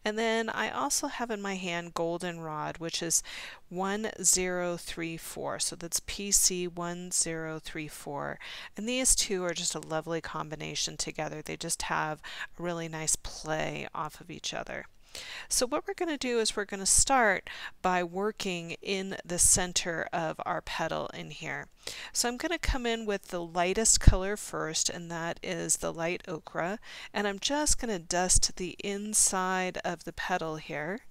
And then I also have in my hand goldenrod, which is 1034, so that's PC1034, and these two are just a lovely combination together. They just have a really nice play off of each other. So what we're going to do is we're going to start by working in the center of our petal in here. So I'm going to come in with the lightest color first, and that is the light ochre, and I'm just going to dust the inside of the petal here.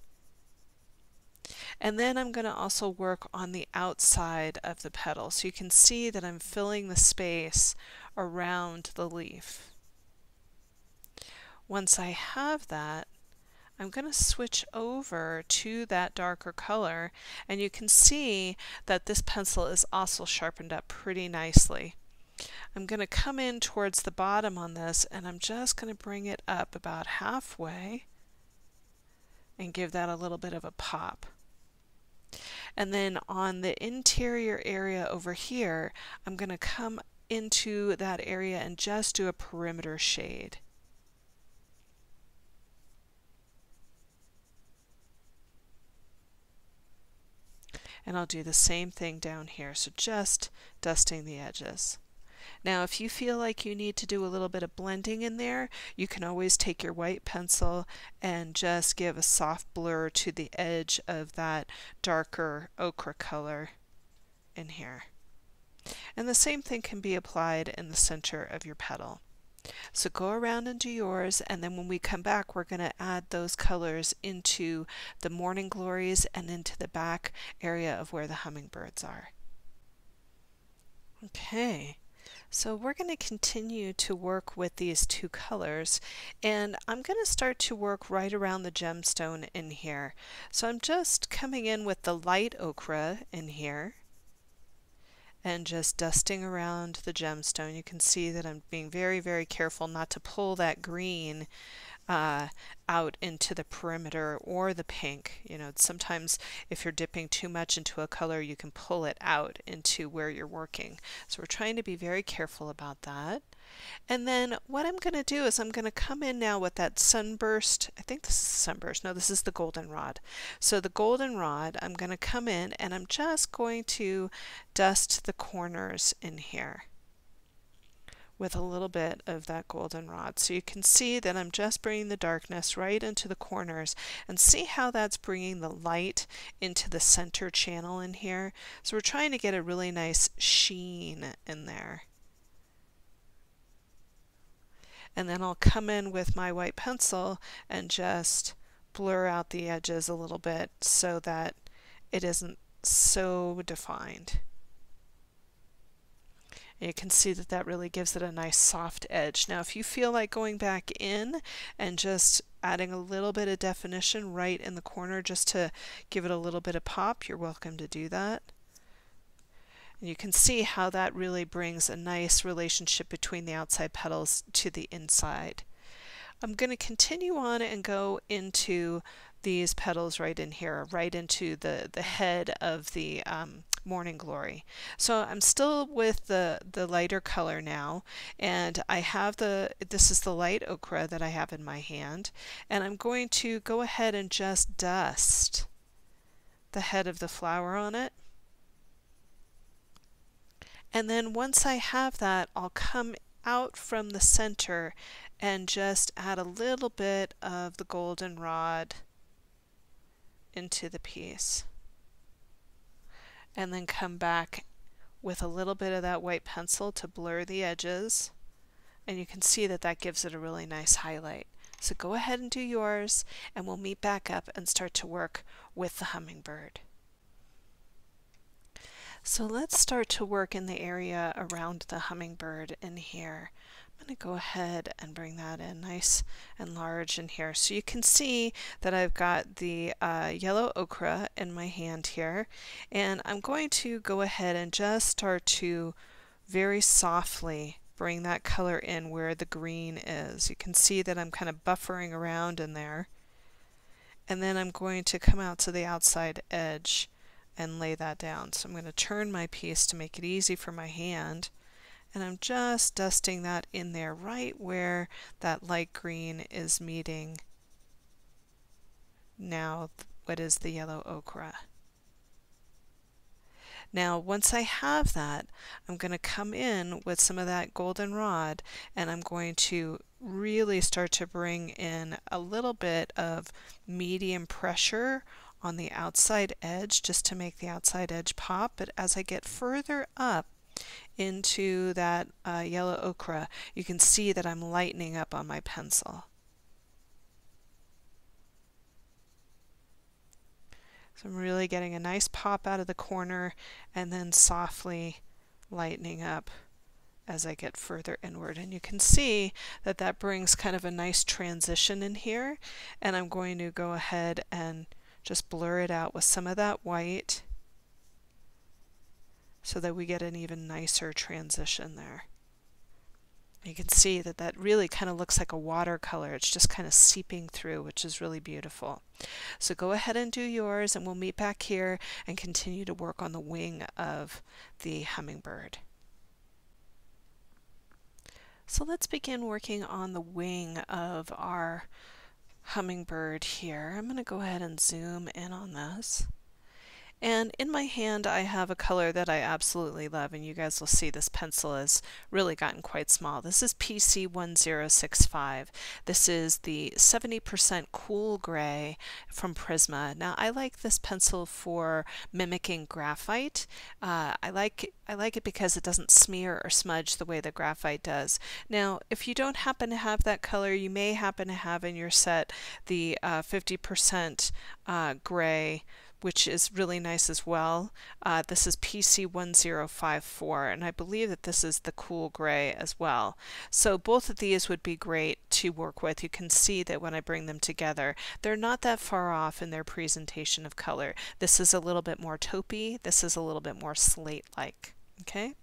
And then I'm going to also work on the outside of the petal, so you can see that I'm filling the space around the leaf. Once I have that, I'm going to switch over to that darker color, and you can see that this pencil is also sharpened up pretty nicely. I'm going to come in towards the bottom on this, and I'm just going to bring it up about halfway and give that a little bit of a pop. And then on the interior area over here, I'm going to come into that area and just do a perimeter shade. And I'll do the same thing down here, so just dusting the edges. Now if you feel like you need to do a little bit of blending in there, you can always take your white pencil and just give a soft blur to the edge of that darker ochre color in here. And the same thing can be applied in the center of your petal. So go around and do yours, and then when we come back, we're going to add those colors into the morning glories and into the back area of where the hummingbirds are. Okay. So we're going to continue to work with these two colors, and I'm going to start to work right around the gemstone in here. So I'm just coming in with the light ochre in here and just dusting around the gemstone. You can see that I'm being very, very careful not to pull that green out into the perimeter or the pink. You know, sometimes if you're dipping too much into a color, you can pull it out into where you're working. So we're trying to be very careful about that. And then what I'm going to do is I'm going to come in now with that sunburst. I think this is sunburst. No, this is the goldenrod. So the goldenrod, I'm going to come in and I'm just going to dust the corners in here with a little bit of that goldenrod. So you can see that I'm just bringing the darkness right into the corners, and see how that's bringing the light into the center channel in here. So we're trying to get a really nice sheen in there. And then I'll come in with my white pencil and just blur out the edges a little bit so that it isn't so defined. And you can see that that really gives it a nice soft edge. Now if you feel like going back in and just adding a little bit of definition right in the corner just to give it a little bit of pop, you're welcome to do that. And you can see how that really brings a nice relationship between the outside petals to the inside. I'm going to continue on and go into these petals right in here, right into the head of the Morning Glory. So I'm still with the lighter color now, and I have this is the light ochre that I have in my hand, and I'm going to go ahead and just dust the head of the flower on it. And then once I have that, I'll come out from the center and just add a little bit of the goldenrod into the piece. And then come back with a little bit of that white pencil to blur the edges. And you can see that that gives it a really nice highlight. So go ahead and do yours, and we'll meet back up and start to work with the hummingbird. So let's start to work in the area around the hummingbird in here. I'm going to go ahead and bring that in nice and large in here. So you can see that I've got the yellow ochre in my hand here, and I'm going to go ahead and just start to very softly bring that color in where the green is. You can see that I'm kind of buffering around in there, and then I'm going to come out to the outside edge and lay that down. So I'm going to turn my piece to make it easy for my hand, and I'm just dusting that in there right where that light green is meeting now what is the yellow ochre. Now once I have that, I'm going to come in with some of that goldenrod, and I'm going to really start to bring in a little bit of medium pressure on the outside edge just to make the outside edge pop. But as I get further up into that yellow ochre, you can see that I'm lightening up on my pencil. So I'm really getting a nice pop out of the corner and then softly lightening up as I get further inward. And you can see that that brings kind of a nice transition in here, and I'm going to go ahead and just blur it out with some of that white so that we get an even nicer transition there. You can see that that really kind of looks like a watercolor. It's just kind of seeping through, which is really beautiful. So go ahead and do yours, and we'll meet back here and continue to work on the wing of the hummingbird. So let's begin working on the wing of our hummingbird here. I'm going to go ahead and zoom in on this. And in my hand I have a color that I absolutely love, and you guys will see this pencil has really gotten quite small. This is PC1065. This is the 70% cool gray from Prisma. Now I like this pencil for mimicking graphite. I like it because it doesn't smear or smudge the way that graphite does. Now if you don't happen to have that color, you may happen to have in your set the 50% gray, which is really nice as well. This is PC1054, and I believe that this is the cool gray as well. So both of these would be great to work with. You can see that when I bring them together, they're not that far off in their presentation of color. This is a little bit more taupey, this is a little bit more slate-like. Okay,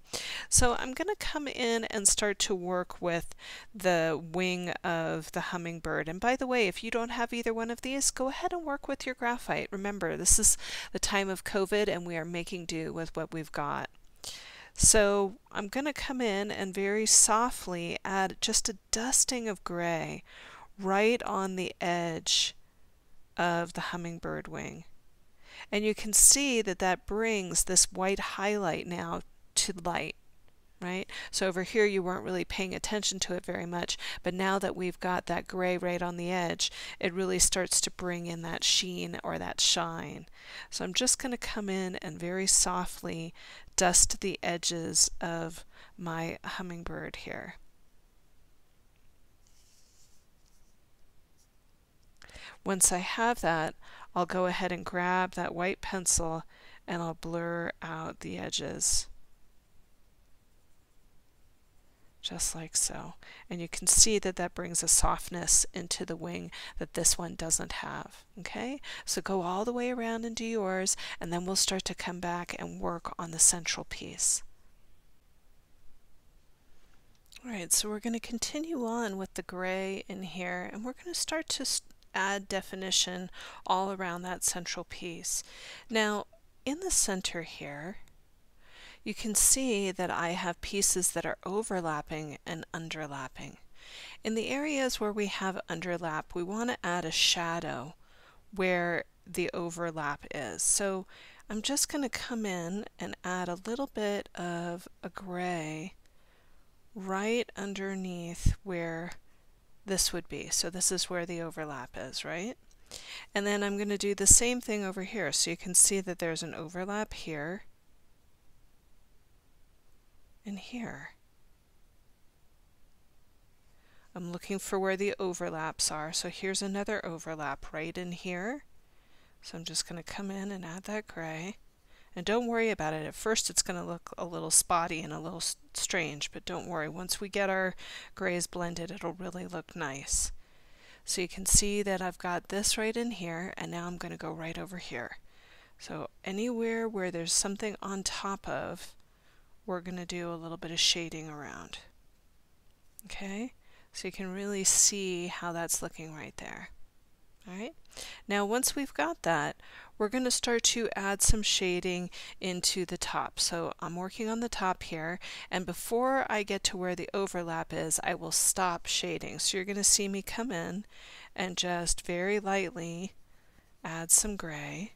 so I'm going to come in and start to work with the wing of the hummingbird. And by the way, if you don't have either one of these, go ahead and work with your graphite. Remember, this is the time of COVID and we are making do with what we've got. So I'm going to come in and very softly add just a dusting of gray right on the edge of the hummingbird wing. And you can see that that brings this white highlight now to light, right? So over here you weren't really paying attention to it very much, but now that we've got that gray right on the edge, it really starts to bring in that sheen or that shine. So I'm just going to come in and very softly dust the edges of my hummingbird here. Once I have that, I'll go ahead and grab that white pencil and I'll blur out the edges. Just like so. And you can see that that brings a softness into the wing that this one doesn't have. Okay, so go all the way around and do yours, and then we'll start to come back and work on the central piece. Alright, so we're going to continue on with the gray in here, and we're going to start to add definition all around that central piece. Now, in the center here, you can see that I have pieces that are overlapping and underlapping. In the areas where we have underlap, we want to add a shadow where the overlap is. So I'm just going to come in and add a little bit of a gray right underneath where this would be. So this is where the overlap is, right? And then I'm going to do the same thing over here. So you can see that there's an overlap here and here. I'm looking for where the overlaps are. So here's another overlap right in here. So I'm just going to come in and add that gray. And don't worry about it. At first it's going to look a little spotty and a little strange, but don't worry. Once we get our grays blended, it'll really look nice. So you can see that I've got this right in here, and now I'm going to go right over here. So anywhere where there's something on top of, we're going to do a little bit of shading around. Okay? So you can really see how that's looking right there. Alright, now once we've got that, we're going to start to add some shading into the top. So I'm working on the top here, and before I get to where the overlap is, I will stop shading. So you're going to see me come in and just very lightly add some gray.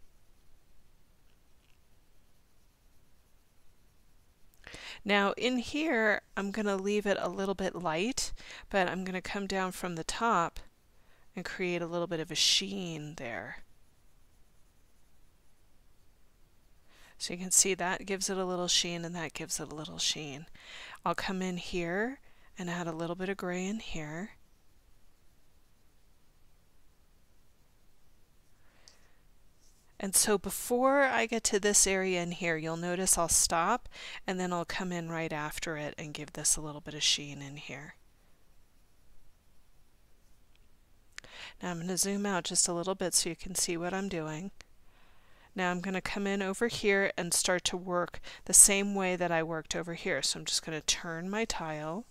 Now in here, I'm going to leave it a little bit light, but I'm going to come down from the top and create a little bit of a sheen there. So you can see that gives it a little sheen and that gives it a little sheen. I'll come in here and add a little bit of gray in here. And so before I get to this area in here, you'll notice I'll stop and then I'll come in right after it and give this a little bit of sheen in here. Now I'm going to zoom out just a little bit so you can see what I'm doing. Now I'm going to come in over here and start to work the same way that I worked over here. So I'm just going to turn my tile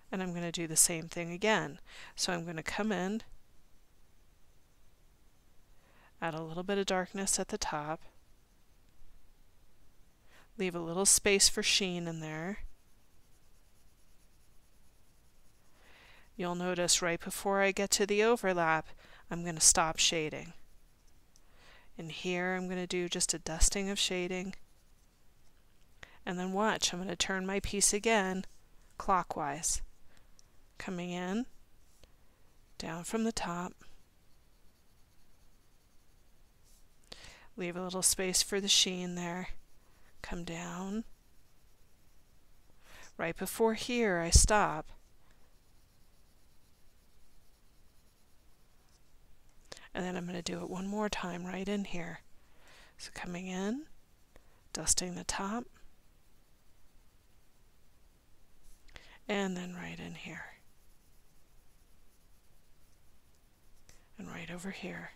and I'm going to do the same thing again. So I'm going to come in, add a little bit of darkness at the top, leave a little space for sheen in there. You'll notice right before I get to the overlap, I'm going to stop shading. And here I'm going to do just a dusting of shading. And then watch, I'm going to turn my piece again clockwise. Coming in, down from the top. Leave a little space for the sheen there. Come down. Right before here I stop. And then I'm going to do it one more time right in here. So coming in, dusting the top, and then right in here. And right over here.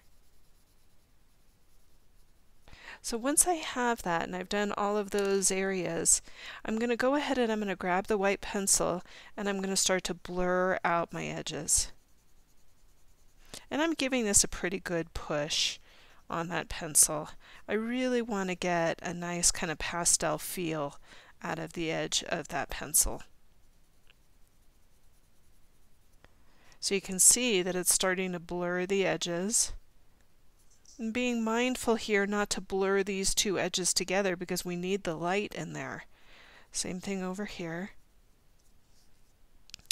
So once I have that and I've done all of those areas, I'm going to go ahead and I'm going to grab the white pencil and I'm going to start to blur out my edges. And I'm giving this a pretty good push on that pencil. I really want to get a nice kind of pastel feel out of the edge of that pencil. So you can see that it's starting to blur the edges. And being mindful here not to blur these two edges together because we need the light in there. Same thing over here.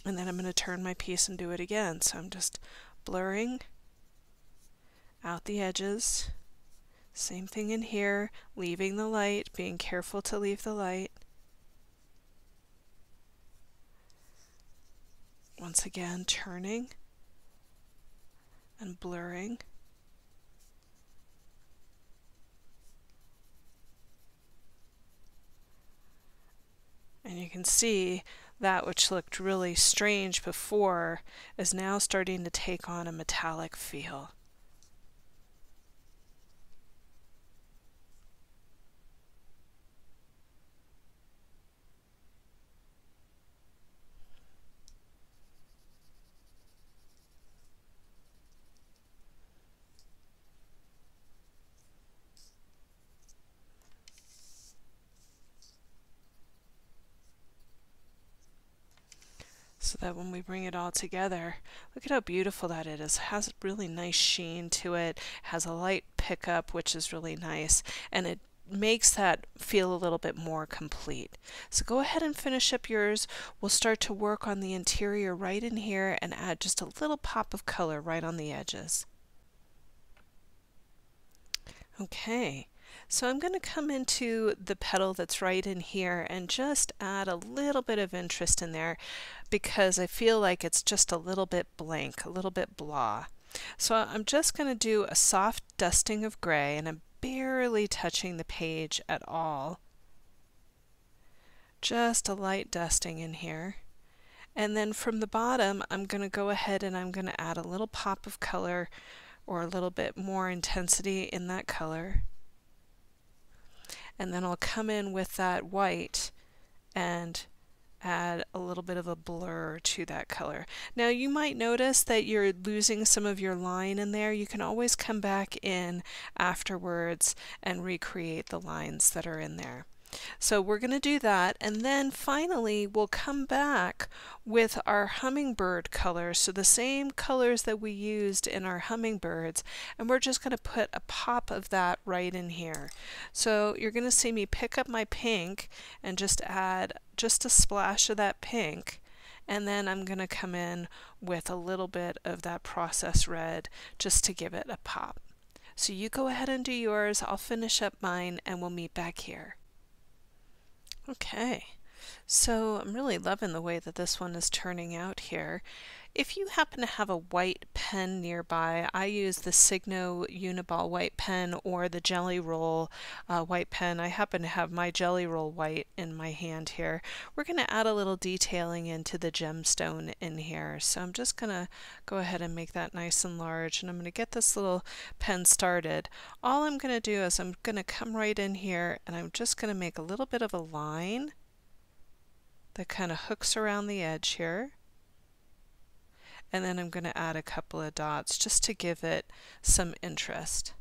And then I'm going to turn my piece and do it again. So I'm just blurring out the edges. Same thing in here, leaving the light, being careful to leave the light. Once again, turning, and blurring. And you can see that which looked really strange before is now starting to take on a metallic feel. So that when we bring it all together, look at how beautiful that it is. It has a really nice sheen to it, has a light pickup, which is really nice, and it makes that feel a little bit more complete. So go ahead and finish up yours. We'll start to work on the interior right in here and add just a little pop of color right on the edges. Okay, so I'm going to come into the petal that's right in here and just add a little bit of interest in there because I feel like it's just a little bit blank, a little bit blah. So I'm just going to do a soft dusting of gray, and I'm barely touching the page at all. Just a light dusting in here. And then from the bottom, I'm going to go ahead and I'm going to add a little pop of color or a little bit more intensity in that color. And then I'll come in with that white and add a little bit of a blur to that color. Now you might notice that you're losing some of your line in there. You can always come back in afterwards and recreate the lines that are in there. So we're going to do that, and then finally we'll come back with our hummingbird colors, so the same colors that we used in our hummingbirds, and we're just going to put a pop of that right in here. So you're going to see me pick up my pink and just add just a splash of that pink, and then I'm going to come in with a little bit of that processed red just to give it a pop. So you go ahead and do yours, I'll finish up mine, and we'll meet back here. Okay, so I'm really loving the way that this one is turning out here. If you happen to have a white pen nearby, I use the Signo Uniball white pen or the Jelly Roll white pen. I happen to have my Jelly Roll white in my hand here. We're going to add a little detailing into the gemstone in here. So I'm just going to go ahead and make that nice and large, and I'm going to get this little pen started. All I'm going to do is I'm going to come right in here and I'm just going to make a little bit of a line that kind of hooks around the edge here. And then I'm going to add a couple of dots just to give it some interest.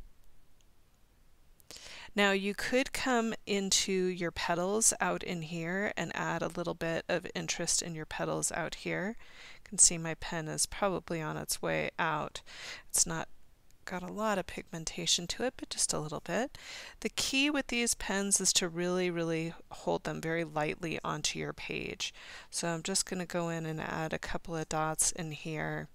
Now you could come into your petals out in here and add a little bit of interest in your petals out here. You can see my pen is probably on its way out. It's not got a lot of pigmentation to it, but just a little bit. The key with these pens is to really hold them very lightly onto your page. So I'm just going to go in and add a couple of dots in here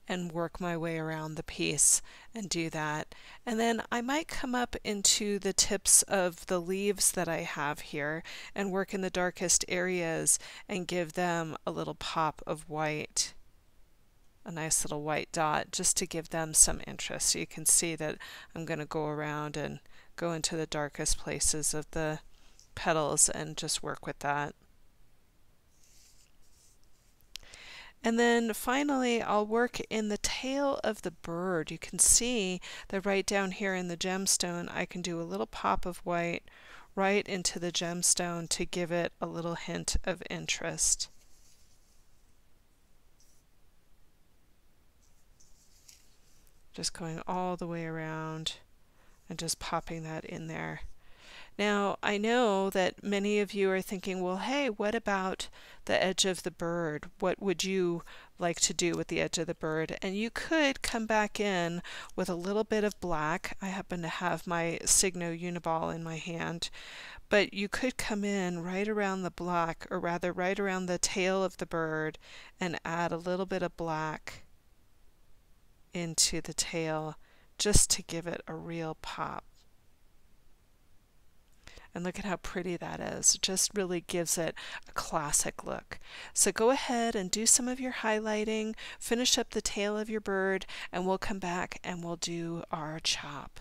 and work my way around the piece and do that. And then I might come up into the tips of the leaves that I have here and work in the darkest areas and give them a little pop of white. A nice little white dot just to give them some interest. So you can see that I'm going to go around and go into the darkest places of the petals and just work with that. And then finally I'll work in the tail of the bird. You can see that right down here in the gemstone I can do a little pop of white right into the gemstone to give it a little hint of interest. Just going all the way around and just popping that in there. Now, I know that many of you are thinking, well, hey, what about the edge of the bird? What would you like to do with the edge of the bird? And you could come back in with a little bit of black. I happen to have my Signo Uniball in my hand, but you could come in right around the black, or rather right around the tail of the bird, and add a little bit of black into the tail just to give it a real pop. And look at how pretty that is. It just really gives it a classic look. So go ahead and do some of your highlighting, finish up the tail of your bird, and we'll come back and we'll do our chop.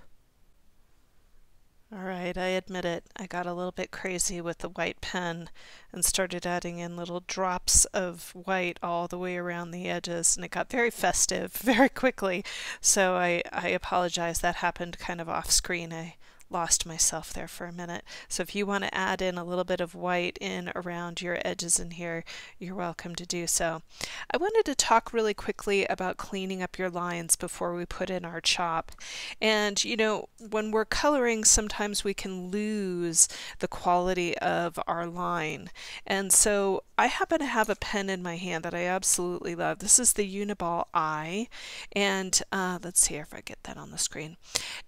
All right, I admit it, I got a little bit crazy with the white pen and started adding in little drops of white all the way around the edges, and it got very festive very quickly. So I apologize, that happened kind of off screen. I lost myself there for a minute. So if you want to add in a little bit of white in around your edges in here, you're welcome to do so. I wanted to talk really quickly about cleaning up your lines before we put in our chop. And you know, when we're coloring, sometimes we can lose the quality of our line. And so I happen to have a pen in my hand that I absolutely love. This is the Uniball I, and let's see if I get that on the screen.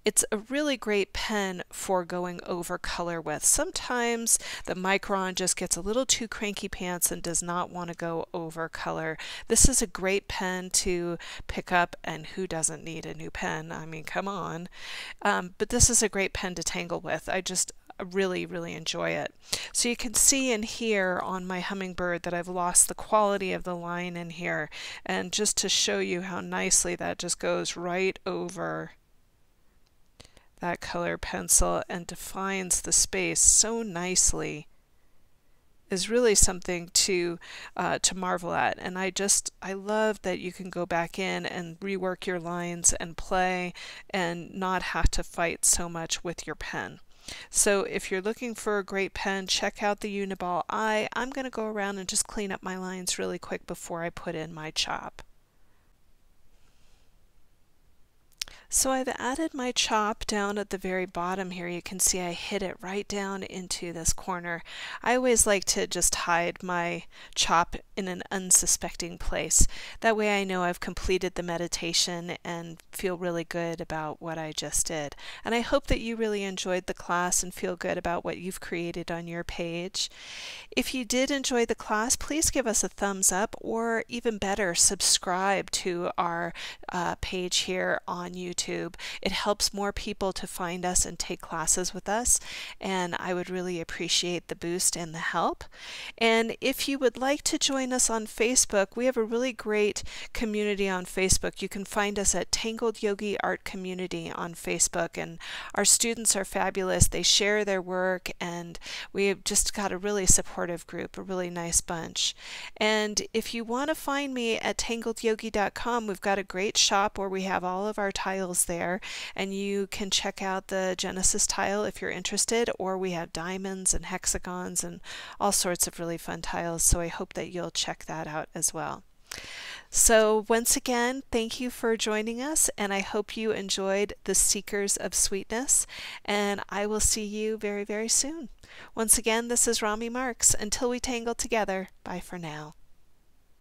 It's a really great pen for going over color with. Sometimes the Micron just gets a little too cranky pants and does not want to go over color. This is a great pen to pick up, and who doesn't need a new pen? I mean, come on. But this is a great pen to tangle with. I really enjoy it. So you can see in here on my Hummingbird that I've lost the quality of the line in here, and just to show you how nicely that just goes right over that color pencil and defines the space so nicely is really something to marvel at. And I love that you can go back in and rework your lines and play and not have to fight so much with your pen. So if you're looking for a great pen, check out the Uniball I. I'm going to go around and just clean up my lines really quick before I put in my chop. So I've added my chop down at the very bottom here. You can see I hid it right down into this corner. I always like to just hide my chop in an unsuspecting place. That way I know I've completed the meditation and feel really good about what I just did. And I hope that you really enjoyed the class and feel good about what you've created on your page. If you did enjoy the class, please give us a thumbs up, or even better, subscribe to our page here on YouTube. It helps more people to find us and take classes with us, and I would really appreciate the boost and the help. And if you would like to join us on Facebook, we have a really great community on Facebook. You can find us at Tangled Yogi Art Community on Facebook, and our students are fabulous. They share their work, and we've just got a really supportive group, a really nice bunch. And if you want to find me at tangledyogi.com, we've got a great shop where we have all of our tiles there, and you can check out the Genesis tile if you're interested, or we have diamonds and hexagons and all sorts of really fun tiles, so I hope that you'll check that out as well. So once again, thank you for joining us, and I hope you enjoyed the Seekers of Sweetness, and I will see you very soon. Once again, this is Rami Marks. Until we tangle together, bye for now.